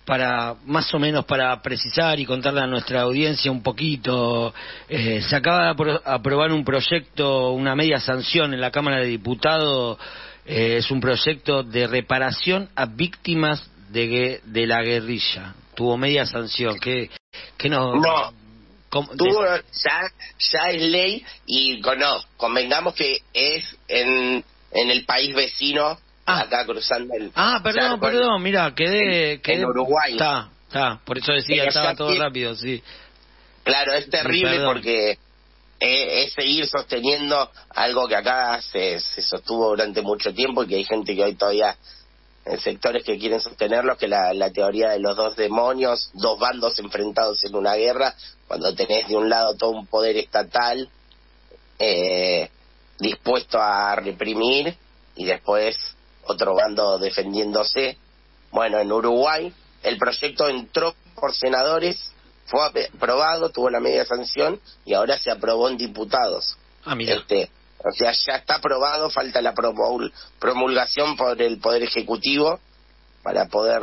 para más o menos para precisar y contarle a nuestra audiencia un poquito, se acaba de aprobar un proyecto, una media sanción en la Cámara de Diputados, es un proyecto de reparación a víctimas de la guerrilla. Tuvo media sanción, que no... Ya es ley, y convengamos que es en el país vecino, acá cruzando el... perdón, mira, quedé en Uruguay. Está, por eso decía, estaba todo rápido, sí. Claro, es terrible porque es seguir sosteniendo algo que acá se sostuvo durante mucho tiempo, y que hay gente que hoy todavía, en sectores que quieren sostenerlo, que la teoría de los dos demonios, dos bandos enfrentados en una guerra, cuando tenés de un lado todo un poder estatal dispuesto a reprimir, y después otro bando defendiéndose. Bueno, en Uruguay el proyecto entró por senadores, fue aprobado, tuvo la media sanción, y ahora se aprobó en diputados. Mira. O sea, ya está aprobado, falta la promulgación por el Poder Ejecutivo para poder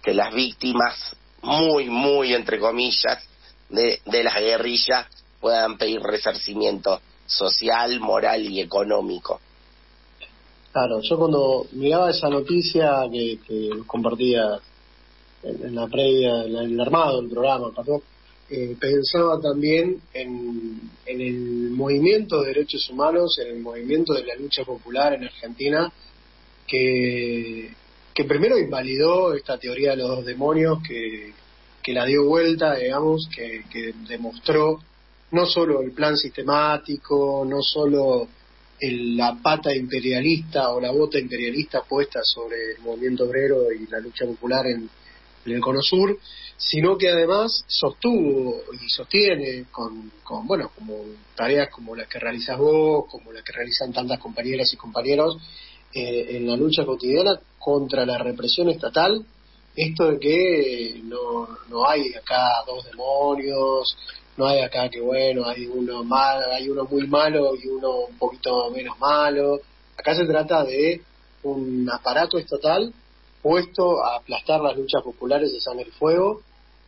que las víctimas, muy, muy entre comillas, de la guerrilla puedan pedir resarcimiento social, moral y económico. Claro, yo cuando miraba esa noticia que nos compartía en la previa, en el armado del programa, Pato, pensaba también en el movimiento de derechos humanos, en el movimiento de la lucha popular en Argentina, que primero invalidó esta teoría de los dos demonios, que la dio vuelta, digamos, que demostró no solo el plan sistemático, no solo la pata imperialista o la bota imperialista puesta sobre el movimiento obrero y la lucha popular en el Cono Sur, sino que además sostuvo y sostiene con bueno, como tareas como las que realizas vos, como las que realizan tantas compañeras y compañeros en la lucha cotidiana contra la represión estatal, esto de que no hay acá dos demonios, no hay acá que bueno, hay uno muy malo y uno un poquito menos malo. Acá se trata de un aparato estatal puesto a aplastar las luchas populares de sangre y fuego,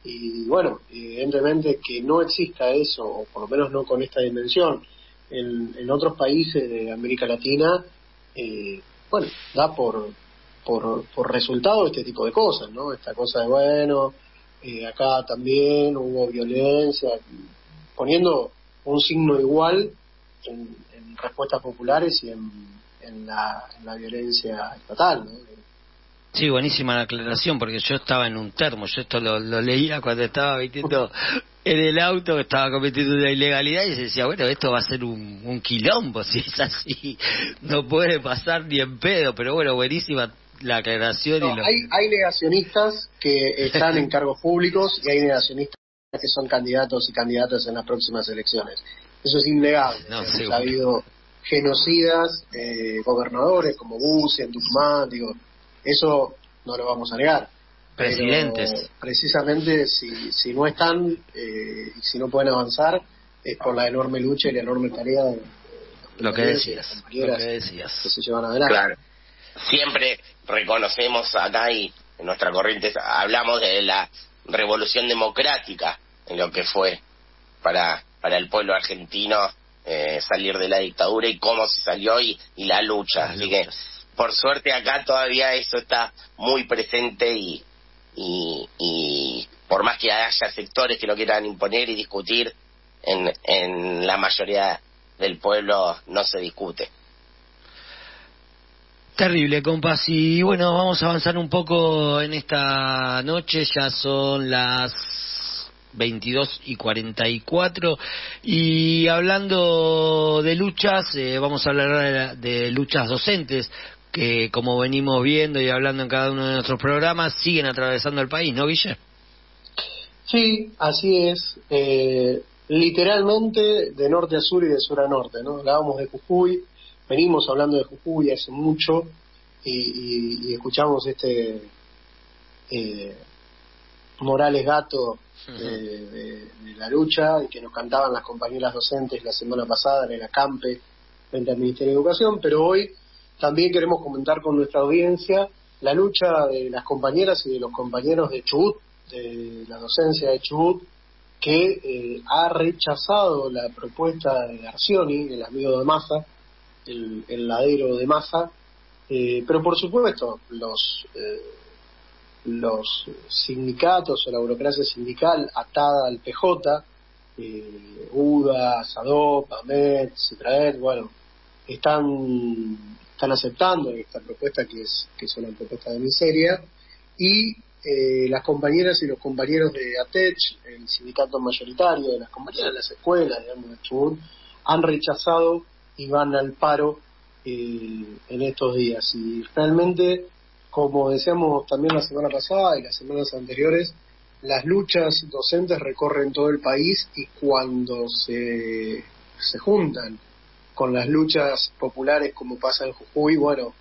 y bueno, evidentemente que no exista eso, o por lo menos no con esta dimensión, en otros países de América Latina, bueno, da por resultado este tipo de cosas, ¿no? Esta cosa de bueno, acá también hubo violencia, poniendo un signo igual en respuestas populares y en la violencia estatal, ¿no? Sí, buenísima la aclaración, porque yo estaba en un termo, yo esto lo leía cuando estaba metiendo en el auto, que estaba cometiendo una ilegalidad, y se decía, bueno, esto va a ser un quilombo, si es así, no puede pasar ni en pedo, pero bueno, buenísima la aclaración. No, hay negacionistas que están en cargos públicos, y hay negacionistas que son candidatos y candidatas en las próximas elecciones. Eso es innegable. Ha habido genocidas, gobernadores como Bussi en Tucumán, digo, eso no lo vamos a negar. Presidentes. Pero precisamente si no están y si no pueden avanzar, es por la enorme lucha y la enorme tarea de lo que decías que se llevan adelante. Claro. Siempre reconocemos acá, y en nuestra corriente hablamos de la revolución democrática, en lo que fue para el pueblo argentino salir de la dictadura, y cómo se salió, y la lucha. Así que por suerte acá todavía eso está muy presente, y por más que haya sectores que lo quieran imponer y discutir, en la mayoría del pueblo no se discute. Terrible, compas. Y bueno, vamos a avanzar un poco en esta noche. Ya son las 22:44. Y hablando de luchas, vamos a hablar de luchas docentes, que como venimos viendo y hablando en cada uno de nuestros programas, siguen atravesando el país, ¿no, Guille? Sí, así es. Literalmente de norte a sur y de sur a norte, ¿no? Hablábamos de Jujuy, venimos hablando de Jujuy hace mucho y escuchamos Morales Gato de la lucha, y que nos cantaban las compañeras docentes la semana pasada en el acampe frente al Ministerio de Educación, pero hoy también queremos comentar con nuestra audiencia la lucha de las compañeras y de los compañeros de Chubut, de la docencia de Chubut, que ha rechazado la propuesta de Arcioni, el amigo de Massa, el ladero de Massa, pero por supuesto los sindicatos o la burocracia sindical atada al PJ, UDA, SADOP, AMET, CITRAET, bueno, están aceptando esta propuesta que es una propuesta de miseria, y las compañeras y los compañeros de ATECH, el sindicato mayoritario de las compañeras de las escuelas, digamos, de Chubut, han rechazado y van al paro en estos días. Y realmente, como decíamos también la semana pasada y las semanas anteriores, las luchas docentes recorren todo el país, y cuando se juntan con las luchas populares, como pasa en Jujuy, bueno,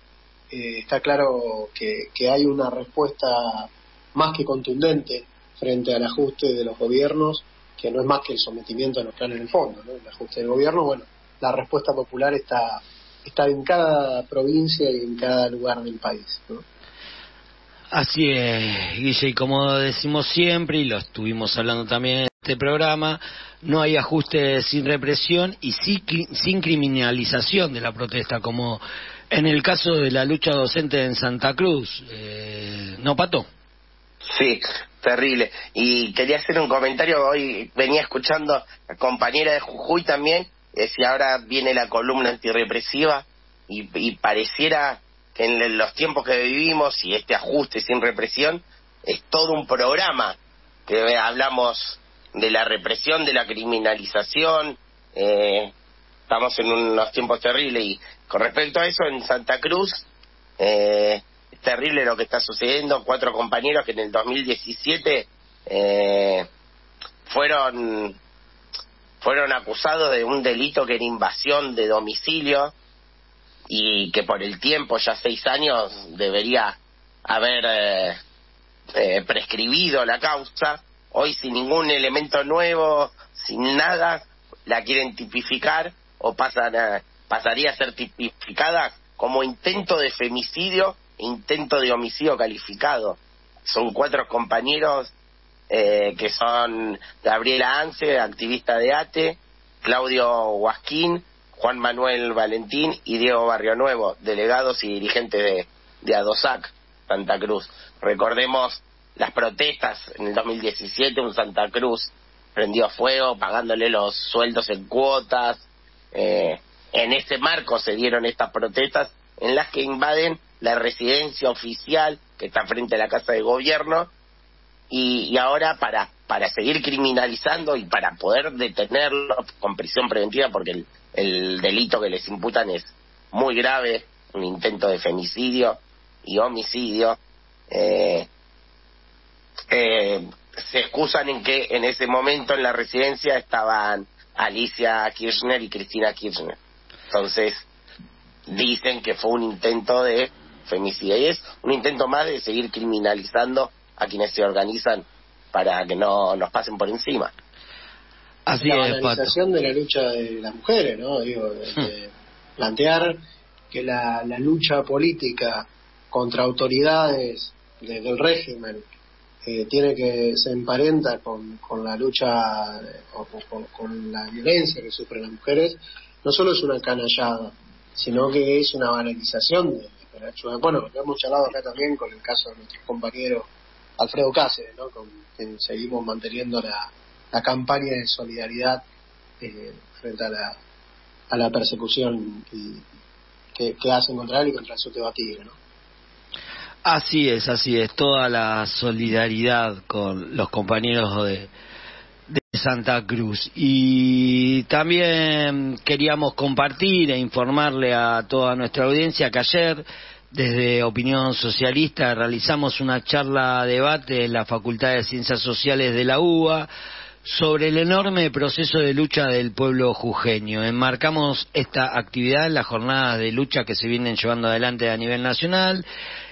está claro que hay una respuesta más que contundente frente al ajuste de los gobiernos, que no es más que el sometimiento a los planes del fondo, ¿no? El ajuste del gobierno, bueno, la respuesta popular está en cada provincia y en cada lugar del país, ¿no? Así es, Guille, y como decimos siempre, y lo estuvimos hablando también en este programa, no hay ajuste sin represión y sin criminalización de la protesta, como en el caso de la lucha docente en Santa Cruz. ¿No, Pato? Sí, terrible. Y quería hacer un comentario. Hoy venía escuchando a compañera de Jujuy también, decía, ahora viene la columna antirrepresiva, y pareciera que en los tiempos que vivimos y este ajuste sin represión es todo un programa, que hablamos de la represión, de la criminalización. Estamos en unos tiempos terribles, y con respecto a eso, en Santa Cruz es terrible lo que está sucediendo. 4 compañeros que en el 2017 fueron acusados de un delito que era invasión de domicilio, y que por el tiempo, ya 6 años, debería haber prescribido la causa. Hoy, sin ningún elemento nuevo, sin nada, la quieren tipificar, o pasaría a ser tipificada como intento de femicidio e intento de homicidio calificado. Son 4 compañeros que son Gabriela Ance, activista de ATE, Claudio Huasquín, Juan Manuel Valentín y Diego Barrionuevo, delegados y dirigentes de ADOSAC Santa Cruz. Recordemos las protestas en el 2017, un Santa Cruz prendió fuego, pagándole los sueldos en cuotas. En ese marco se dieron estas protestas, en las que invaden la residencia oficial que está frente a la Casa de Gobierno, y ahora para seguir criminalizando y para poder detenerlo con prisión preventiva, porque el delito que les imputan es muy grave, un intento de femicidio y homicidio, se excusan en que en ese momento en la residencia estaban Alicia Kirchner y Cristina Kirchner. Entonces dicen que fue un intento de femicidio, y es un intento más de seguir criminalizando a quienes se organizan para que no nos pasen por encima. Así la es, banalización de la lucha de las mujeres, ¿no? Digo, plantear que la lucha política contra autoridades del régimen se emparenta con la lucha o con la violencia que sufren las mujeres, no solo es una canallada, sino que es una banalización de la lucha. Bueno, lo hemos charlado acá también con el caso de nuestro compañero Alfredo Cáceres, ¿no? Con quien seguimos manteniendo la campaña de solidaridad frente a la persecución que hacen contra él y contra el Soteba Tigre, ¿no? Así es, toda la solidaridad con los compañeros Santa Cruz. Y también queríamos compartir e informarle a toda nuestra audiencia que ayer, desde Opinión Socialista, realizamos una charla debate en la Facultad de Ciencias Sociales de la UBA sobre el enorme proceso de lucha del pueblo jujeño. Enmarcamos esta actividad en las jornadas de lucha que se vienen llevando adelante a nivel nacional.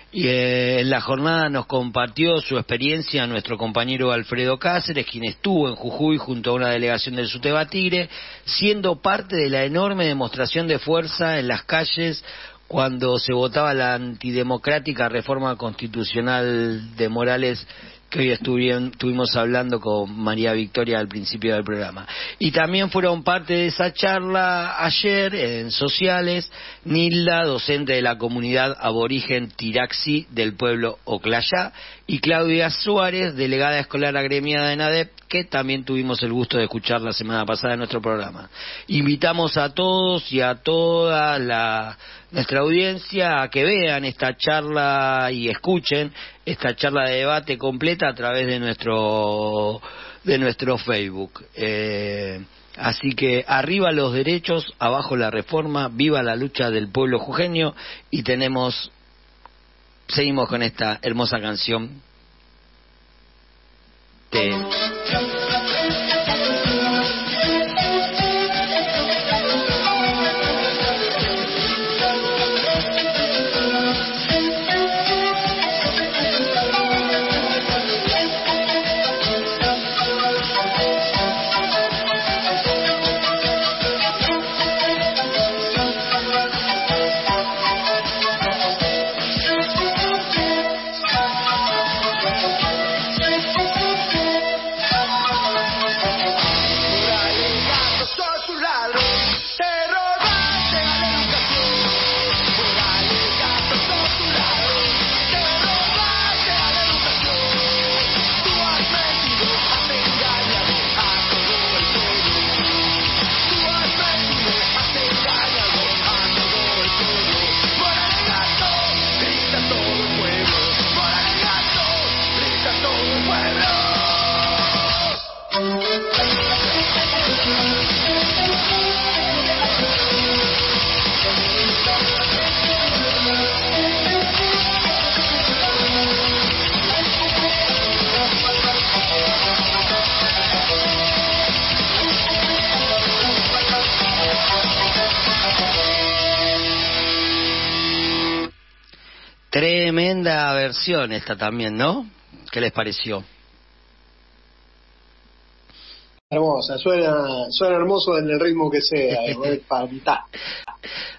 Y en la jornada nos compartió su experiencia nuestro compañero Alfredo Cáceres, quien estuvo en Jujuy junto a una delegación del SUTEBA Tigre, siendo parte de la enorme demostración de fuerza en las calles cuando se votaba la antidemocrática reforma constitucional de Morales, que hoy estuvimos hablando con María Victoria al principio del programa. Y también fueron parte de esa charla ayer en Sociales Nilda, docente de la comunidad aborigen Tiraxi del pueblo Oclayá, y Claudia Suárez, delegada escolar agremiada de NADEP, que también tuvimos el gusto de escuchar la semana pasada en nuestro programa. Invitamos a todos y a toda nuestra audiencia a que vean esta charla y escuchen esta charla de debate completa a través de nuestro Facebook. Así que arriba los derechos, abajo la reforma, viva la lucha del pueblo jujeño, y seguimos con esta hermosa canción de... Tremenda versión esta también, ¿no? ¿Qué les pareció? Hermosa, suena hermoso en el ritmo que sea, es fantástico.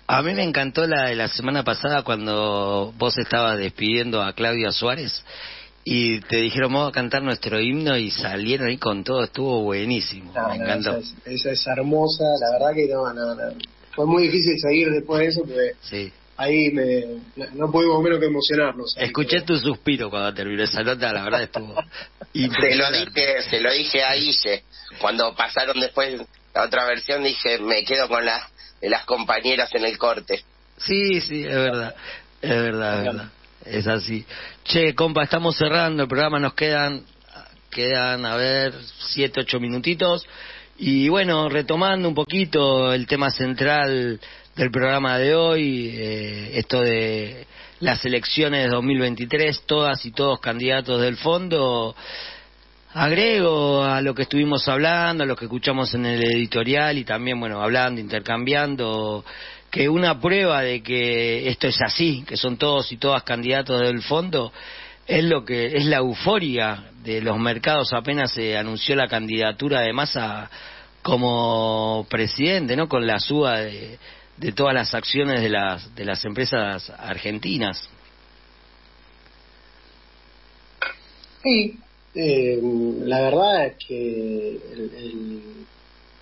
A mí me encantó la de la semana pasada cuando vos estabas despidiendo a Claudia Suárez y te dijeron vamos a cantar nuestro himno y salieron ahí con todo, estuvo buenísimo, me encantó. Esa es hermosa, la verdad que no. Fue muy difícil seguir después de eso porque... Sí. Ahí no pudimos menos que emocionarnos. Escuché tu suspiro cuando terminó esa nota, la verdad estuvo se lo dije a Guille. Cuando pasaron después la otra versión dije, me quedo con las compañeras en el corte. Sí, es verdad. Es así. Che, compa, estamos cerrando el programa, nos quedan a ver 7, 8 minutitos. Y bueno, retomando un poquito el tema central del programa de hoy, esto de las elecciones de 2023, todas y todos candidatos del fondo, agrego a lo que estuvimos hablando, a lo que escuchamos en el editorial y también, bueno, hablando, intercambiando, que una prueba de que esto es así, que son todos y todas candidatos del fondo, es lo que es la euforia de los mercados apenas se anunció la candidatura de Massa como presidente, ¿no? Con la suba de todas las acciones de las empresas argentinas. Sí, la verdad es que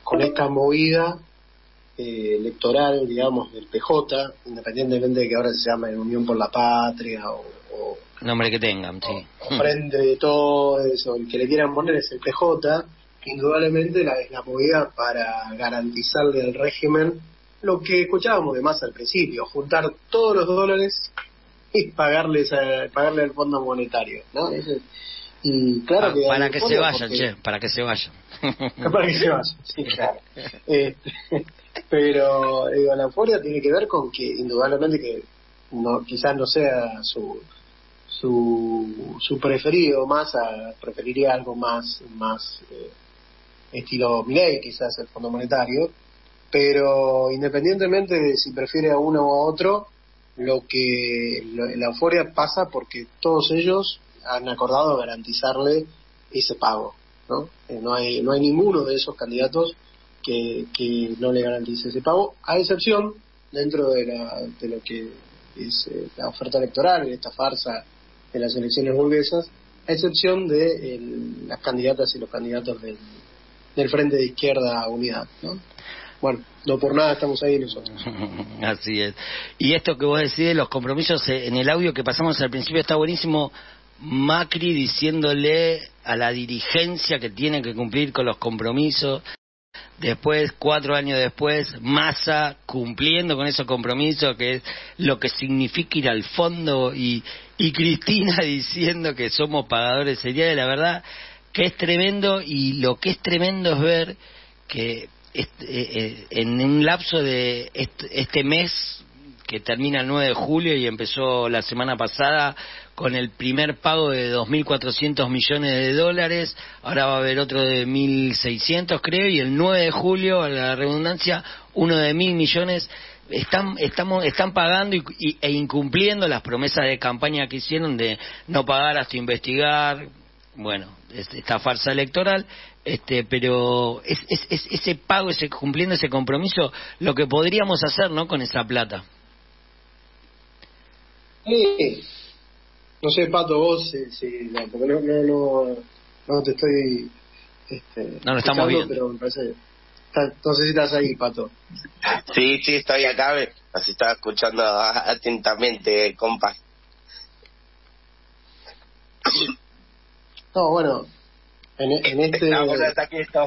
con esta movida electoral, digamos, del PJ, independientemente de que ahora se llame Unión por la Patria o nombre que tengan, sí. O Frente de todo eso, el que le quieran poner es el PJ, indudablemente la movida para garantizarle al régimen lo que escuchábamos de Massa al principio, juntar todos los dólares y pagarle al Fondo Monetario, ¿no? Y claro que para que se euforia vayan, porque... para que se vayan. Para que se vayan, sí, claro. Pero digo, la euforia tiene que ver con que indudablemente que no, quizás no sea su preferido. Massa preferiría algo más estilo Milei, quizás el Fondo Monetario, pero independientemente de si prefiere a uno o a otro, la euforia pasa porque todos ellos han acordado garantizarle ese pago, ¿no? No hay ninguno de esos candidatos que no le garantice ese pago, a excepción dentro de lo que es la oferta electoral, esta farsa de las elecciones burguesas, a excepción de las candidatas y los candidatos del Frente de Izquierda Unidad, ¿no? Bueno, no por nada estamos ahí nosotros. Así es. Y esto que vos decís de los compromisos, en el audio que pasamos al principio está buenísimo, Macri diciéndole a la dirigencia que tiene que cumplir con los compromisos. Después, 4 años después, Massa cumpliendo con esos compromisos, que es lo que significa ir al fondo, y Cristina diciendo que somos pagadores seriales. La verdad que es tremendo, y lo que es tremendo es ver que en un lapso de este mes que termina el 9 de julio y empezó la semana pasada con el primer pago de 2.400 millones de dólares, ahora va a haber otro de 1.600 creo, y el 9 de julio, a la redundancia, uno de 1.000 millones. Están pagando e incumpliendo las promesas de campaña que hicieron de no pagar hasta investigar, bueno, esta farsa electoral, pero es ese pago, cumpliendo ese compromiso, lo que podríamos hacer, ¿no?, con esa plata. No sé, Pato, vos, porque no te estoy... no lo estamos viendo. Pero me parece... No sé si estás ahí, Pato. Sí, estoy acá, nos estaba escuchando atentamente, compa. No, bueno, en este...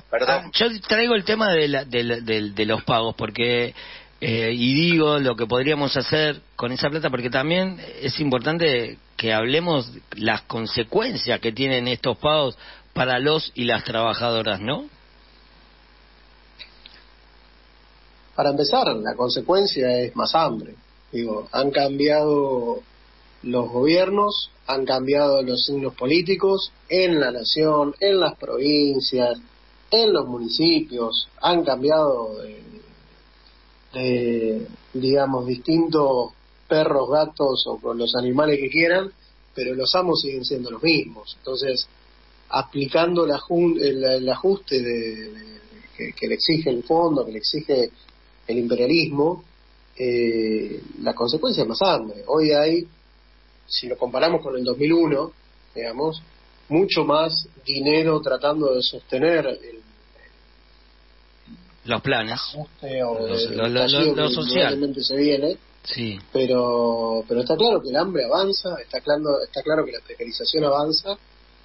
Perdón. Yo traigo el tema de los pagos, porque... y digo lo que podríamos hacer con esa plata, porque también es importante que hablemos las consecuencias que tienen estos pagos para los y las trabajadoras, ¿no? Para empezar, la consecuencia es más hambre. Digo, han cambiado los gobiernos, han cambiado los signos políticos en la nación, en las provincias, en los municipios, han cambiado de digamos, distintos perros, gatos o con los animales que quieran, pero los amos siguen siendo los mismos. Entonces, aplicando el ajuste que le exige el fondo, que le exige el imperialismo, la consecuencia es más hambre. Hoy hay, si lo comparamos con el 2001, digamos, mucho más dinero tratando de sostener los planes, ajuste o lo social. Se viene, sí. Pero está claro que el hambre avanza, está claro que la precarización avanza,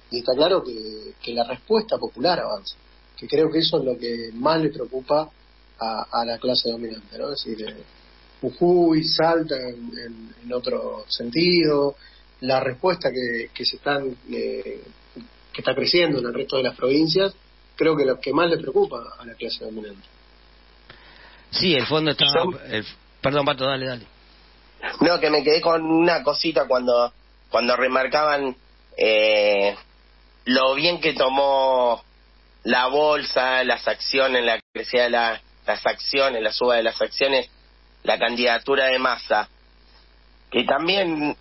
y está claro que la respuesta popular avanza, que creo que eso es lo que más le preocupa a la clase dominante, ¿no? Es decir, Jujuy, Salta en otro sentido, la respuesta que está creciendo en el resto de las provincias, creo que lo que más le preocupa a la clase dominante. Sí, el fondo está... Perdón, Pato, dale. No, que me quedé con una cosita cuando remarcaban lo bien que tomó la bolsa, las acciones, la crecida de las acciones, la suba de las acciones, la candidatura de Massa, que también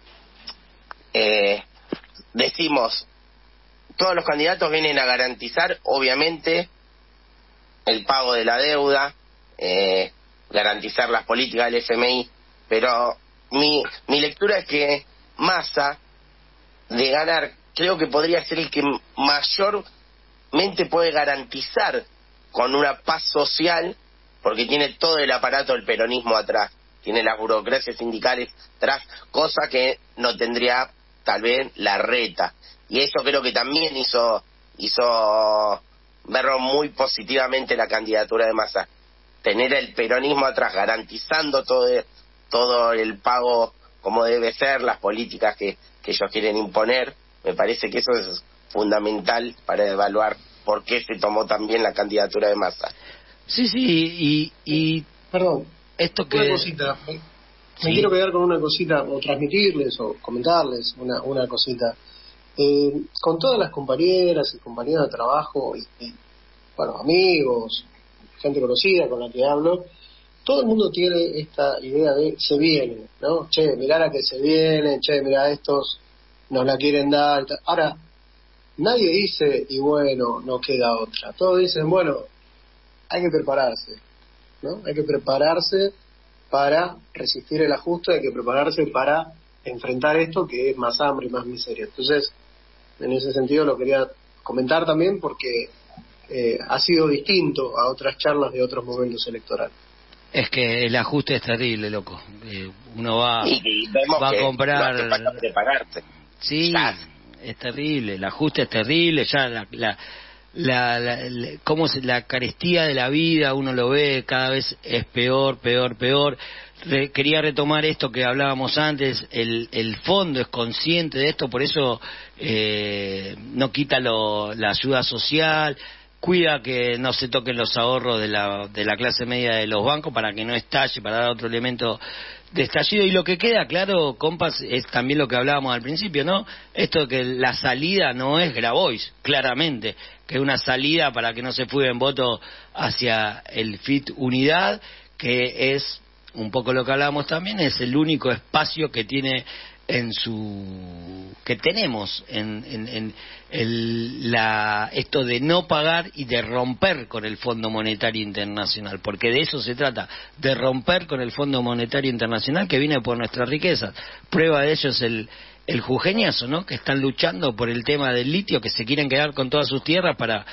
decimos, todos los candidatos vienen a garantizar, obviamente, el pago de la deuda, garantizar las políticas del FMI, pero mi lectura es que Massa, de ganar, creo que podría ser el que mayormente puede garantizar con una paz social, porque tiene todo el aparato del peronismo atrás, tiene las burocracias sindicales atrás, cosa que no tendría tal vez la Reta. Y eso creo que también hizo verlo muy positivamente la candidatura de Massa. Tener el peronismo atrás, garantizando todo el pago como debe ser, las políticas que ellos quieren imponer, me parece que eso fundamental para evaluar por qué se tomó también la candidatura de Massa. Sí, y perdón, esto que... Una cosita, me quiero quedar con una cosita, o transmitirles, o comentarles una cosita. Con todas las compañeras y compañeros de trabajo, y bueno, amigos, gente conocida con la que hablo, todo el mundo tiene esta idea de se viene, ¿no? Che, mirá la que se viene, che, mirá estos nos la quieren dar. Ahora, nadie dice, y bueno, no queda otra. Todos dicen, bueno, hay que prepararse, ¿no? Hay que prepararse para resistir el ajuste, hay que prepararse para enfrentar esto que es más hambre y más miseria. Entonces, en ese sentido lo quería comentar también porque ha sido distinto a otras charlas de otros momentos electorales. Es que el ajuste es terrible, loco. Uno va a comprar... Sí, es terrible. El ajuste es terrible. Ya la carestía de la vida, uno lo ve, cada vez es peor. Quería retomar esto que hablábamos antes, el fondo es consciente de esto, por eso no quita la ayuda social, cuida que no se toquen los ahorros de la clase media de los bancos para que no estalle, para dar otro elemento de estallido. Y lo que queda claro, compas, es también lo que hablábamos al principio, ¿no? Esto de que la salida no es Grabois, claramente, que es una salida para que no se fuguen votos hacia el FIT Unidad, que es un poco lo que hablábamos también, es el único espacio que tiene que tenemos en esto de no pagar y de romper con el Fondo Monetario Internacional, porque de eso se trata, de romper con el Fondo Monetario Internacional que viene por nuestras riquezas. Prueba de ello es el jujeñazo, ¿no? Que están luchando por el tema del litio, que se quieren quedar con todas sus tierras para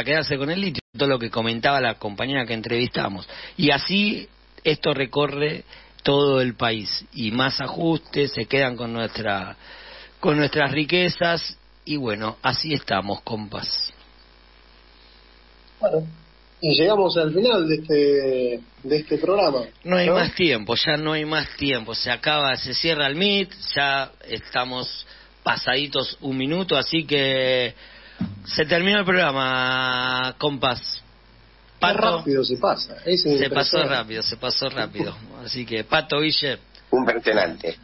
quedarse con el litio, todo lo que comentaba la compañera que entrevistamos. Y así esto recorre todo el país, y más ajustes, se quedan con nuestras riquezas, y bueno, así estamos, compas. Bueno, y llegamos al final de este programa. No hay más tiempo, ya no hay más tiempo, se cierra el Meet, ya estamos pasaditos un minuto, así que se terminó el programa, compas. Pato, qué rápido se pasa. Se pasó rápido. Así que, Pato, Guille. Impresionante.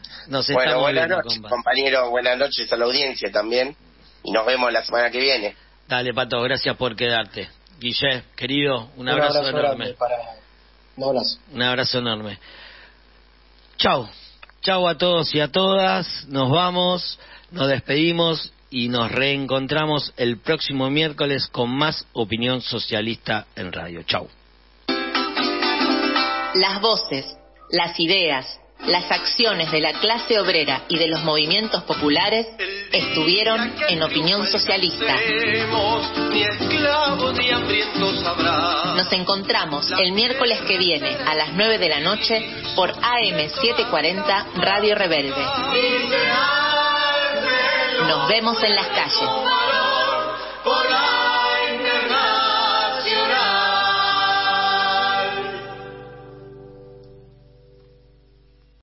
Bueno, buenas noches, compañero. Buenas noches a la audiencia también. Y nos vemos la semana que viene. Dale, Pato, gracias por quedarte. Guille, querido, un abrazo enorme. Un abrazo enorme. Chau a todos y a todas. Nos vamos, nos despedimos y nos reencontramos el próximo miércoles con más opinión socialista en radio. Chau. Las voces, las ideas, las acciones de la clase obrera y de los movimientos populares estuvieron en Opinión Socialista. Nos encontramos el miércoles que viene a las 9 de la noche por AM740 Radio Rebelde. Nos vemos en las calles.